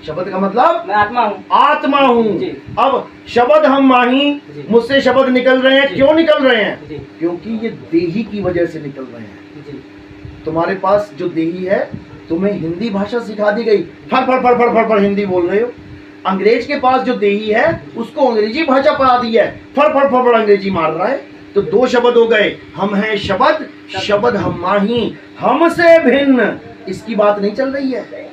S1: शब्द का मतलब
S4: मैं आत्मा हूँ,
S1: आत्मा हूँ। अब शब्द हम माही, मुझसे शब्द निकल रहे हैं। क्यों निकल रहे हैं? क्योंकि ये देही की वजह से निकल रहे हैं। तुम्हारे पास जो देही है, तुम्हें हिंदी भाषा सिखा दी गई, फड़ फड़ फड़ फड़ फड़ फड़ हिंदी बोल रहे हो। अंग्रेज के पास जो देही है उसको अंग्रेजी भाषा पढ़ा दी है, फड़ फड़ फड़ फड़ अंग्रेजी मार रहा है। तो दो शब्द हो गए, हम हैं शब्द, शब्द हम माही, हमसे भिन्न। इसकी बात नहीं चल रही है।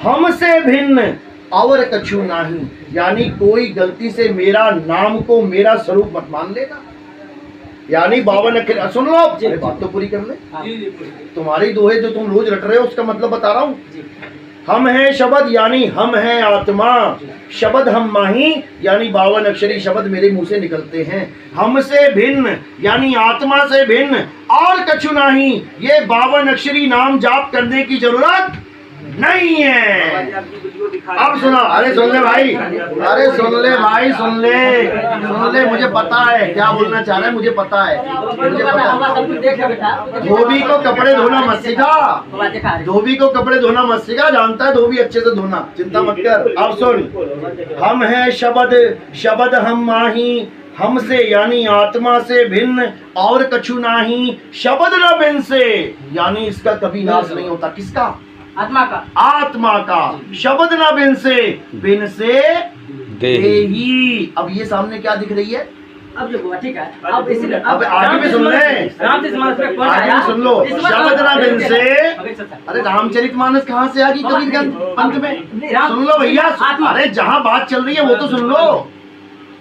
S1: हमसे भिन्न और कछु नहीं, यानी कोई गलती से मेरा नाम को मेरा स्वरूप मत मान लेना। यानी 52 अक्षर सुन लो, अरे बात तो पूरी कर ले। तुम्हारी दोहे जो तुम रोज रट रहे हो उसका मतलब बता रहा हूँ। हम हैं शब्द यानी हम हैं आत्मा, शब्द हम माही यानी 52 अक्षरी शब्द मेरे मुंह से निकलते हैं। हमसे भिन्न यानी आत्मा से भिन्न और कछु नहीं, ये 52 अक्षरी नाम जाप करने की जरूरत नहीं है। अब सुना, अरे सुन ले भाई, अरे सुन ले भाई, सुन ले, मुझे पता है क्या बोलना चाह रहा है, मुझे पता है, मुझे पता है। धोबी को कपड़े धोना मत सिखा, धोबी को कपड़े धोना मत सिखा, जानता है धोबी अच्छे से धोना, चिंता मत कर। अब सुन, हम हैं शब्द, शब्द हम माही, हमसे यानी आत्मा से भिन्न और कछु नाही, शब्द न बिन से यानी इसका कभी नाश नहीं होता। किसका?
S4: आत्मा का,
S1: आत्मा का। शब्द ना बिन से देही। अब ये सामने क्या दिख रही है?
S4: अब जो ठीक है, अब इसलिए
S1: अब आगे भी सुन ले, आगे भी सुन लो। शब्द ना बिन से, अरे रामचरितमानस कहाँ से आ गई कबीर के अंत में? सुन लो भैया, अरे जहाँ बात चल रही है वो तो सुन लो।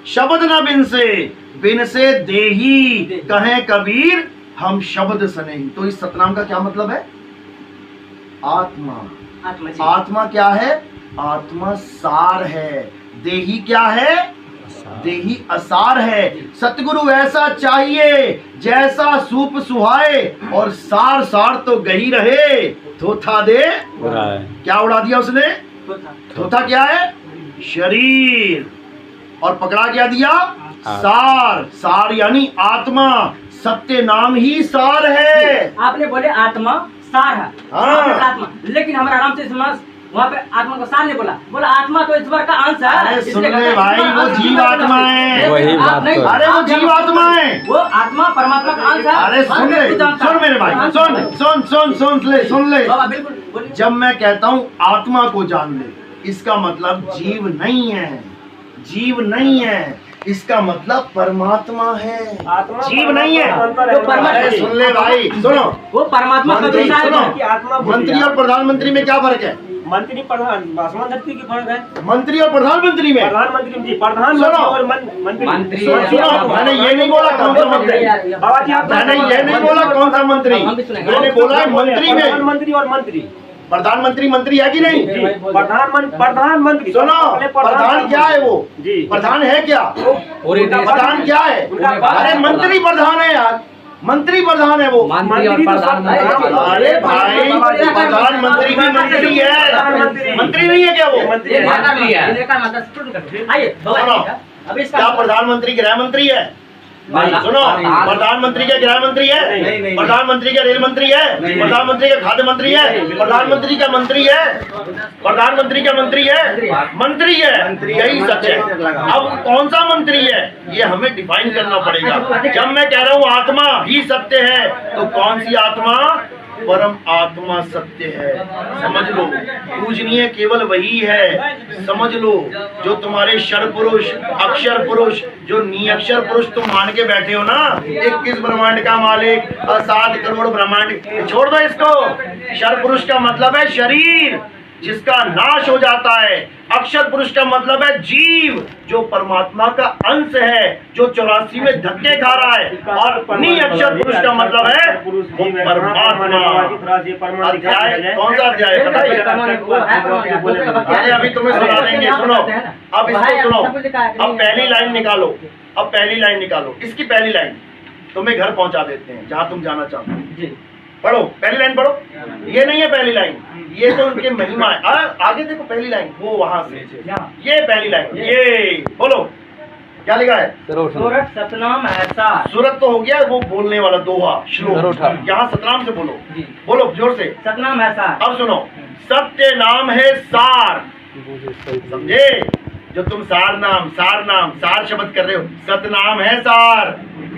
S1: शब्द ना बिन से देही, कहे कबीर हम शब्द सने। तो इस सतनाम का क्या मतलब है? आत्मा। आत्मा क्या है? आत्मा सार है। देही क्या है? देही असार है। सतगुरु ऐसा चाहिए जैसा सूप सुहाए, और सार सार तो गही रहे, थोथा दे क्या उड़ा दिया उसने? थोथा क्या है? शरीर। और पकड़ा क्या दिया? सार। सार यानी आत्मा, सत्य नाम ही सार है।
S4: आपने बोले आत्मा सार है, आत्मा, लेकिन हमारा राम से समाज वहाँ पे आत्मा को सार नहीं बोला, बोला आत्मा तो ईश्वर का अंश है।
S1: अरे सुन ले भाई, वो जीव आत्मा है,
S5: वही बात तो।
S1: अरे वो जीव आत्मा है,
S4: वो आत्मा परमात्मा का अंश है।
S1: अरे सुन ले, सुन मेरे भाई, सुन ले।
S4: बिल्कुल,
S1: जब मैं कहता हूँ आत्मा को जान ले, इसका मतलब जीव नहीं है, जीव नहीं है, इसका मतलब परमात्मा है, जीव नहीं है। तो सुन ले भाई, सुनो,
S4: वो परमात्मा का
S1: मंत्री, सुनो,
S6: आत्मा
S1: मंत्री और प्रधानमंत्री में क्या फर्क है?
S6: मंत्री प्रधान मंत्री की फर्क है।
S1: मंत्री और प्रधानमंत्री में,
S6: प्रधानमंत्री जी, प्रधानमंत्री और मंत्री।
S1: सुनो, मैंने ये नहीं बोला कौन सा मंत्री,
S6: बाबा जी आप,
S1: मैंने ये नहीं बोला कौन सा मंत्री, मैंने बोला है मंत्री में।
S6: प्रधानमंत्री और मंत्री,
S1: प्रधानमंत्री मंत्री है कि नहीं?
S6: प्रधानमंत्री।
S1: सुनो, प्रधान क्या है? वो प्रधान है क्या? प्रधान क्या है? अरे मंत्री प्रधान है यार, मंत्री प्रधान है वो।
S4: मंत्री और प्रधानमंत्री।
S1: अरे भाई प्रधानमंत्री भी मंत्री है, मंत्री नहीं है क्या वो?
S4: आइए अब इसका
S1: क्या प्रधानमंत्री गृह मंत्री है? सुनो, प्रधानमंत्री क्या गृह मंत्री है? प्रधानमंत्री क्या रेल मंत्री है? प्रधानमंत्री का खाद्य मंत्री है? प्रधानमंत्री का मंत्री है? प्रधानमंत्री का मंत्री है? मंत्री है, यही सच है। अब कौन सा मंत्री है ये हमें डिफाइन करना पड़ेगा। जब मैं कह रहा हूँ आत्मा ही सत्य है, तो कौन सी आत्मा? परम आत्मा सत्य है, समझ लो। पूजनीय केवल वही है, समझ लो। जो तुम्हारे क्षर पुरुष, अक्षर पुरुष, जो निअक्षर पुरुष तुम मान के बैठे हो ना, 21 ब्रह्मांड का मालिक, 7 करोड़ ब्रह्मांड, छोड़ दो इसको। क्षर पुरुष का मतलब है शरीर जिसका नाश हो जाता है। अक्षर पुरुष का मतलब है जीव जो परमात्मा का अंश है, जो 84 में धक्के खा रहा है। और निअक्षर पुरुष का मतलब है वो परमात्मा। अध्याय कौन सा अध्याय बताइए? अभी तुम्हें सुना देंगे, सुनो। अब इसको सुनो। अब पहली लाइन निकालो, अब पहली लाइन निकालो। इसकी पहली लाइन तुम्हें घर पहुंचा देते हैं जहां तुम जाना चाहते हो। पढ़ो, पहली लाइन पढ़ो। ये नहीं है पहली लाइन, ये तो उनके महिमा है। आगे देखो पहली लाइन, वो वहां से, ये पहली लाइन, ये बोलो क्या लिखा है?
S4: सूरत सतनाम है सार।
S1: सूरत तो हो गया वो बोलने वाला दोहा श्लोक, यहाँ सतनाम से बोलो, बोलो जोर से।
S4: सतनाम है सार।
S1: अब सुनो, सत्य नाम है सार, समझे? जो तुम सार नाम सार शब्द कर रहे हो, सतनाम है सार।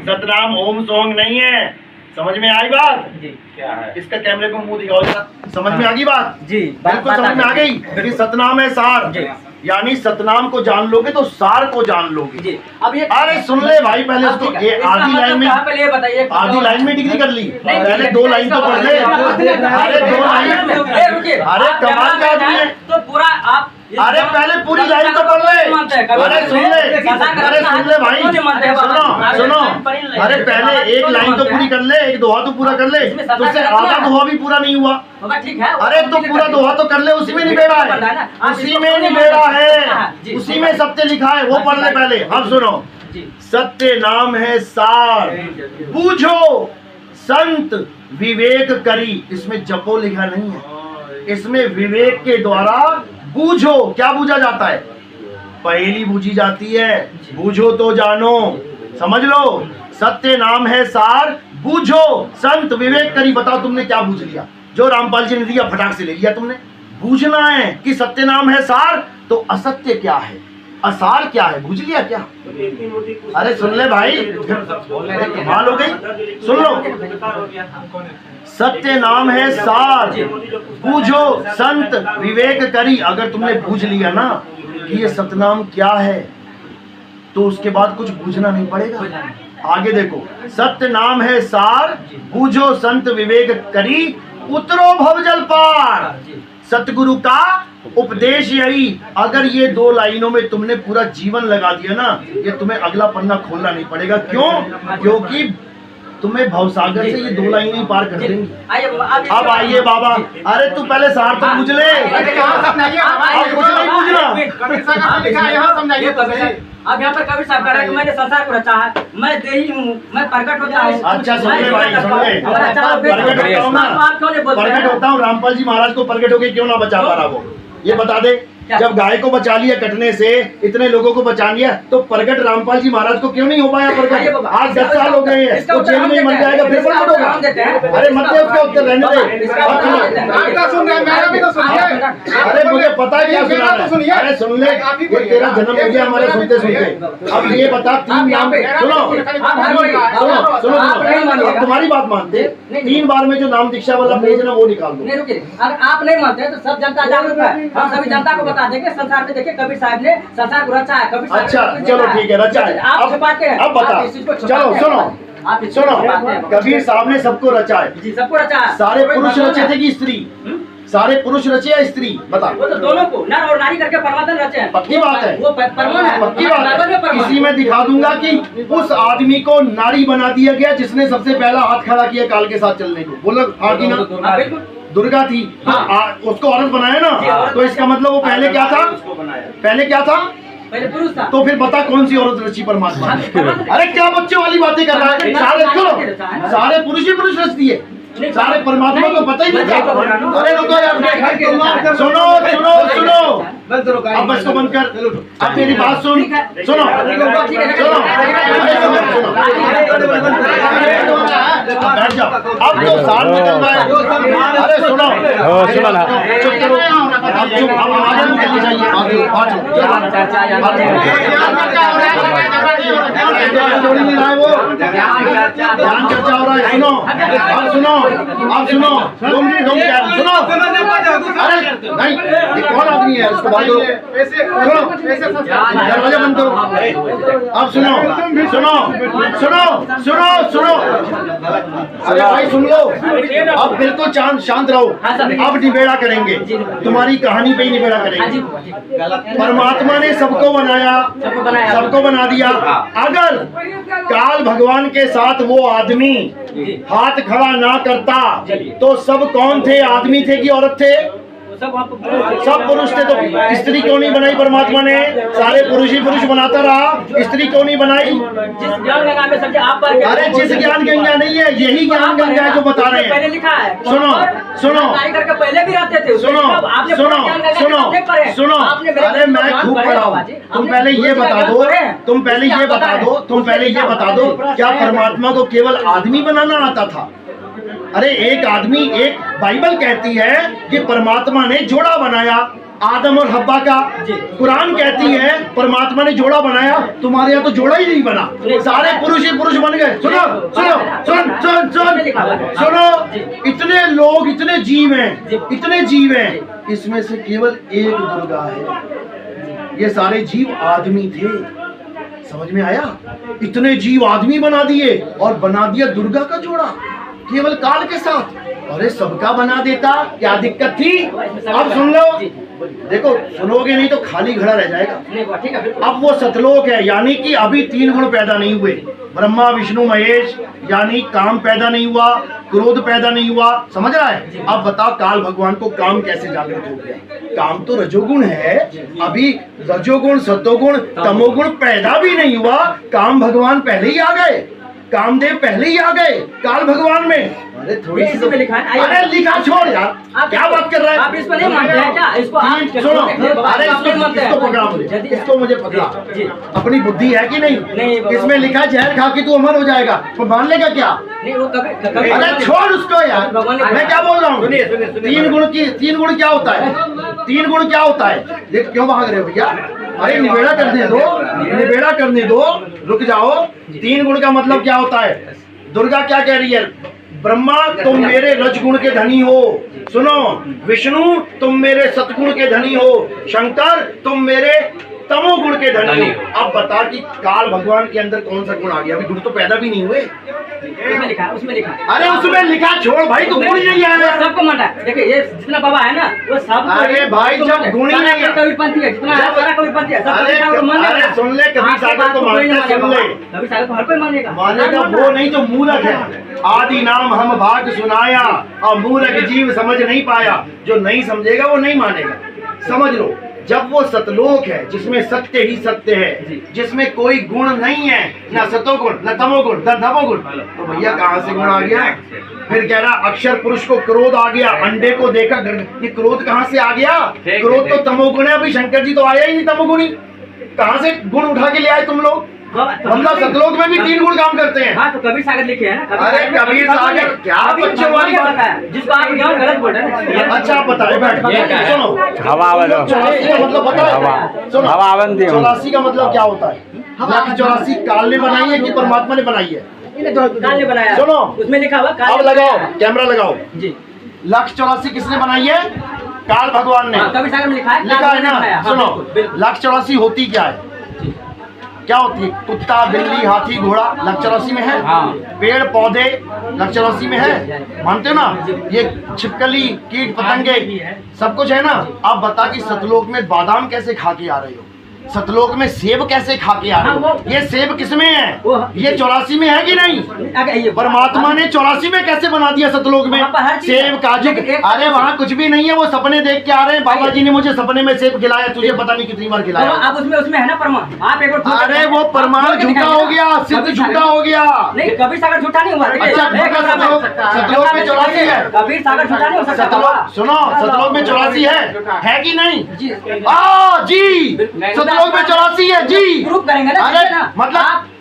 S1: सतनाम ओम सोंग नहीं है। समझ में आई बात?
S4: जी।
S1: क्या है इसका? कैमरे को मुंह दिखाओ जरा। समझ में आ गई बात?
S4: जी,
S1: बिल्कुल समझ में आ गई कि सतनाम है सार। यानी सतनाम को जान लोगे तो सार को जान लोगे।
S4: जी। अब ये
S1: अरे सुन ले भाई, पहले उसको ये आधी लाइन में,
S4: पहले ये बताइए,
S1: आधी लाइन में डिग्री कर ली, पहले 2 लाइन तो पढ़ ले। अरे 2 लाइन, अरे कमाल का आदमी है।
S4: तो पूरा आप,
S1: अरे पहले पूरी लाइन तो पढ़ ले। अरे सुन ले, अरे सुन ले भाई, सुनो सुनो। अरे पहले एक लाइन तो पूरी कर ले, एक दोहा तो पूरा कर ले। तुझसे आधा दोहा भी पूरा नहीं हुआ।
S4: ठीक है,
S1: अरे तो पूरा दोहा तो कर ले, उसी में निबेड़ा है, उसी में निबेड़ा है, उसी में सत्य लिखा है, वो पढ़ ले पहले। अब सुनो, सत्य नाम है सार, बूझो संत विवेक करी। इसमें जपो लिखा नहीं है, इसमें विवेक के द्वारा बूझो। क्या बूझा जाता है? पहेली बूझी जाती है, बूझो तो जानो, समझ लो। सत्य नाम है सार, बूझो संत विवेक करी। बताओ तुमने क्या बूझ लिया? जो रामपाल जी ने दिया फटाक से ले लिया तुमने। बूझना है कि सत्य नाम है सार, तो असत्य क्या है, असार क्या है, बूझ लिया क्या? अरे सुन ले भाई, कमाल हो गई। सुन लो, सत्य नाम है सार, बूझो संत विवेक करी। अगर तुमने बूझ लिया ना कि ये सतनाम क्या है, तो उसके बाद कुछ बूझना नहीं पड़ेगा। आगे देखो, सत्य नाम है सार, बूझो संत विवेक करी, उतरो भवजल पार। सतगुरु का उपदेश यही। अगर ये 2 लाइनों में तुमने पूरा जीवन लगा दिया ना, ये तुम्हें अगला पन्ना खोलना नहीं पड़ेगा। क्यों? क्योंकि तुम्हें भवसागर से ये 2 लाइनें पार कर देंगी। अब आइए बाबा, अरे तू पहले सार तो पूछ ले, अब कुछ नहीं पूछना।
S4: अब यहाँ पर कबीर साहब कह रहे हैं कि मैंने संसार को रचा है, मैं देही हूँ, मैं प्रकट होता हूँ।
S1: अच्छा सुन ले भाई, सुन ले, प्रकट होता हूँ। रामपाल जी महाराज को प्रकट होके क्यों ना बचा पा रहा वो, ये बता दे। जब गाय को बचा लिया कटने से, इतने लोगों को बचा लिया, तो प्रकट रामपाल जी महाराज को क्यों नहीं हो पाया प्रकट? आज 10 साल हो गए हैं, तो जेल में ही मर जाएगा, फिर प्रकट होगा। अरे मत दे उसका उत्तर, रहने दे। अरे मुझे पता है क्या सुना है। अरे सुन ले, ये तेरा जन्म हो गया हमारे सुनते सुनते। अब ये बता, 3 नाम, सुनो सुनो सुनो, अब तुम्हारी बात मानते, 3 बार में जो नाम दीक्षा वाला पेज ना वो निकाल दो।
S4: अगर आप नहीं मानते तो सब जनता जागरूक है, हम सभी जनता को बता देंगे। संसार में देखिए कबीर साहब ने संसार को रचा है। कबीर साहब,
S1: अच्छा चलो ठीक है, रचा है।
S4: आप छुपाते हैं,
S1: अब बता, चलो सुनो, कबीर साहब ने सबको रचा है।
S4: जी, सबको रचा है।
S1: सारे पुरुष रचे थे कि स्त्री? सारे पुरुष रचे या स्त्री? बता।
S4: वो तो दोनों को नर और नारी करके परमात्मा रचे हैं।
S1: पक्की बात है,
S4: वो परमात्मा है,
S1: पक्की बात है। किसी में दिखा दूंगा कि उस आदमी को नारी बना दिया गया जिसने सबसे पहला हाथ खड़ा किया काल के साथ चलने को। बोलो हाँ कि ना?
S4: बिल्कुल,
S1: दुर्गा थी, उसको औरत बनाया ना, तो इसका मतलब वो पहले क्या था? पहले क्या था?
S4: पहले पुरुष था।
S1: तो फिर बता कौन सी औरत रची परमात्मा ने? अरे क्या बच्चों वाली बातें कर रहा है? सारे पुरुष ही पुरुष रच दिए, सारे परमात्मा को पता ही नहीं था। अरे रुको यार, सुनो सुनो सुनो, अब बस को बंद कर, अब मेरी बात सुन, सुनो सुनो, बैठ जाओ, अब तो साल निकल रहा है। अरे सुनो,
S5: सुनो ना,
S1: चुप करो, अब चुप, अब आगे निकलनी चाहिए, आगे बात जोड़ी नहीं रहा है वो, ध्यान चर्चा हो रहा है। सुनो, अब सुनो, अब सुनो, तुम क्या सुनो, अरे नहीं, ये कौन आदमी है, इसको बात करो, दरवाजा बंद करो। अब सुनो सुनो सुनो सुनो सुनो, अरे भाई सुन लो, अब बिल्कुल शांत रहो, अब निबेड़ा करेंगे, तुम्हारी कहानी पे ही निबेड़ा करेंगे। परमात्मा ने सबको बनाया, सबको बना दिया। अगर काल भगवान के साथ वो आदमी हाथ खड़ा ना करता तो सब कौन थे? आदमी थे कि औरत थे? सब पुरुष थे। तो स्त्री क्यों नहीं बनाई परमात्मा ने? सारे पुरुष ही पुरुष बनाता रहा, स्त्री क्यों नहीं बनाई?
S4: जिस ज्ञान गंगा में समझे आप पर,
S1: अरे जिस ज्ञान गंगा नहीं है, यही ज्ञान गंगा है जो बता रहे
S4: पहले
S1: हैं।
S4: लिखा है।
S1: सुनो सुनो
S4: करके पहले भी रहते थे,
S1: सुनो सुनो सुनो सुनो, अरे मैं खूब पढ़ा हूँ, तुम पहले ये बता दो, तुम पहले ये बता दो, तुम पहले ये बता दो, क्या परमात्मा को केवल आदमी बनाना आता था? अरे एक आदमी, एक बाइबल कहती है कि परमात्मा ने जोड़ा बनाया, आदम और हब्बा का। कुरान कहती है परमात्मा ने जोड़ा बनाया, तुम्हारे यहाँ तो जोड़ा ही नहीं बना, सारे पुरुष ही पुरुष बन गए। सुनो सुनो सुन सुन सुन सुनो, इतने लोग, इतने जीव हैं, इतने जीव हैं, इसमें से केवल एक दुर्गा है। ये सारे जीव आदमी थे, समझ में आया? इतने जीव आदमी बना दिए और बना दिया दुर्गा का जोड़ा केवल काल के साथ। अरे सबका बना देता, क्या दिक्कत थी? अब सुन लो, देखो सुनोगे नहीं तो खाली घड़ा रह जाएगा। अब वो सतलोक है, यानी कि अभी 3 गुण पैदा नहीं हुए, ब्रह्मा विष्णु महेश, यानी काम पैदा नहीं हुआ, क्रोध पैदा नहीं हुआ, समझ रहा है? अब बताओ काल भगवान को काम कैसे जागृत हो गया? काम तो रजोगुण है, अभी रजोगुण सतोगुण तमोगुण पैदा भी नहीं हुआ, काम भगवान पहले ही आ गए, कामदेव पहले ही आ गए काल भगवान में। अरे थोड़ी सी तो लिखा है। अरे लिखा छोड़ यार, क्या बात कर रहा है?
S4: आप इसको नहीं मानते हैं क्या? इसको आप
S1: सुनो, अरे इसको पकड़ा मुझे, इसको मुझे पकड़ा। अपनी बुद्धि है कि नहीं? इसमें लिखा जहर खा के तू अमर हो जाएगा, तो मान लेगा क्या?
S4: नहीं, वो कभी
S1: अरे छोड़ उसको यार, मैं क्या बोल रहा हूँ? 3 गुण क्या होता है? 3 गुण क्या होता है? देख क्यों भाग रहे हो भैया? अरे निबेड़ा करने दो, निबेड़ा करने दो, रुक जाओ। 3 गुण का मतलब क्या होता है? दुर्गा क्या कह रही है? ब्रह्मा तुम मेरे रजगुण के धनी हो, सुनो, विष्णु तुम मेरे सतगुण के धनी हो, शंकर तुम मेरे तमोगुण के धनी हो। अब बता कि काल भगवान के अंदर कौन सा गुण आ गया? अभी गुण तो पैदा भी नहीं हुए।
S4: उसमें लिखा, उसमें लिखा।
S1: अरे उसमें लिखा छोड़ भाई, तो गुण ही नहीं आया।
S4: सबको मानता है। देखिए ये जितना बाबा है ना, वो सब।
S1: अरे भाई जब गुण ही नहीं है,
S4: कविपंथी है, जितना है सारा कविपंथी है।
S1: अरे सुन ले, कभी सागर को मानते, सुन ले,
S4: कभी सागर को हर कोई मानेगा।
S1: मानेगा वो नहीं जो मूर्ख है। आदि नाम हम भाग सुनाया, और मूर्ख जीव समझ नहीं पाया। जो नहीं समझेगा वो नहीं मानेगा। समझ लो, जब वो सतलोक है जिसमें सत्य ही सत्य है, जिसमें कोई गुण नहीं है, ना सतोगुण न तमोगुण न नवोगुण, तो भैया कहाँ से गुण आ गया? फिर कह रहा अक्षर पुरुष को क्रोध आ गया, अंडे को देखा, ये क्रोध कहाँ से आ गया? क्रोध तो तमोगुण है। अभी शंकर जी तो आया ही नहीं तमोगुणी, कहाँ से गुण उठा के ले आए तुम लोग? मतलब सतलोक में भी 3 गुण काम करते हैं।
S4: हाँ, तो कबीर सागर लिखे है ना।
S1: अरे कबीर सागर क्या बच्चों वाली बात है,
S4: जिसको आप ज्ञान गलत बोल रहे हैं।
S1: अच्छा आप बताए, बैठ सुनो।
S5: हवा
S1: 84 का मतलब पता है? सुनो,
S5: हवा
S1: 84 का मतलब क्या होता है? 84 काल ने बनाई है कि परमात्मा ने बनाई है?
S4: काल ने बनाया।
S1: सुनो,
S4: उसमें लिखा हुआ
S1: अब लगाओ कैमरा, लगाओ
S4: जी।
S1: 84 किसने बनाई है? काल भगवान ने।
S4: कबीर सागर में लिखा है,
S1: लिखा है ना? सुनो, 84 होती क्या है? क्या होती है? कुत्ता बिल्ली हाथी घोड़ा 84 में है। पेड़ पौधे 84 में है, मानते हो ना? ये छिपकली कीट पतंगे सब कुछ है ना? अब बता कि सतलोक में बादाम कैसे खा के आ रहे हो? सतलोक में सेब कैसे खा के आ रहे हो? ये सेब किसमें है? ये 84 में है कि नहीं? परमात्मा ने 84 में कैसे बना दिया सतलोक में? सेब काजू, अरे वहाँ कुछ भी नहीं है, वो सपने देख के आ रहे हैं। बाबा जी ने मुझे सपने में सेब खिलाया, तुझे पता नहीं कितनी बार खिलाया।
S4: आप उसमें है ना प्रमाण, आप एक बार
S1: अरे वो प्रमाण झूठा हो गया, सिद्ध झूठा हो गया।
S4: नहीं, कबीर सागर झूठा नहीं हुआ।
S1: अच्छा, सतलोक में 84 है,
S4: कबीर सागर झूठा नहीं हो सकता।
S1: सतलोक सुनो, सतलोक में 84 है कि नहीं?
S4: जी
S1: सतलोक में 84 है जी।
S4: प्रूफ करेंगे ना?
S1: अरे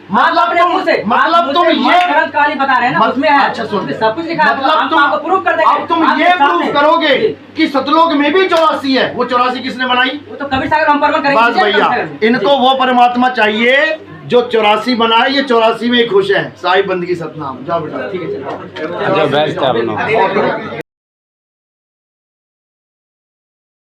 S1: मतलब तुम ये
S4: गलत कहानी बता रहे हैं ना, उसमें है।
S1: अच्छा सुन,
S4: सब कुछ लिखा है,
S1: मतलब
S4: हम आपको प्रूफ कर देंगे।
S1: अब तुम ये प्रूफ करोगे कि सतलोक में भी 84 है। वो 84 किसने बनाई?
S4: वो तो कबीर सागर हम प्रमाण करेंगे।
S1: बस भैया, इनको वो परमात्मा चाहिए जो 84 बनाए, ये 84 में खुश है। साहिब बंदगी सतनाम। जाओ बेटा,
S4: ठीक है, चलो।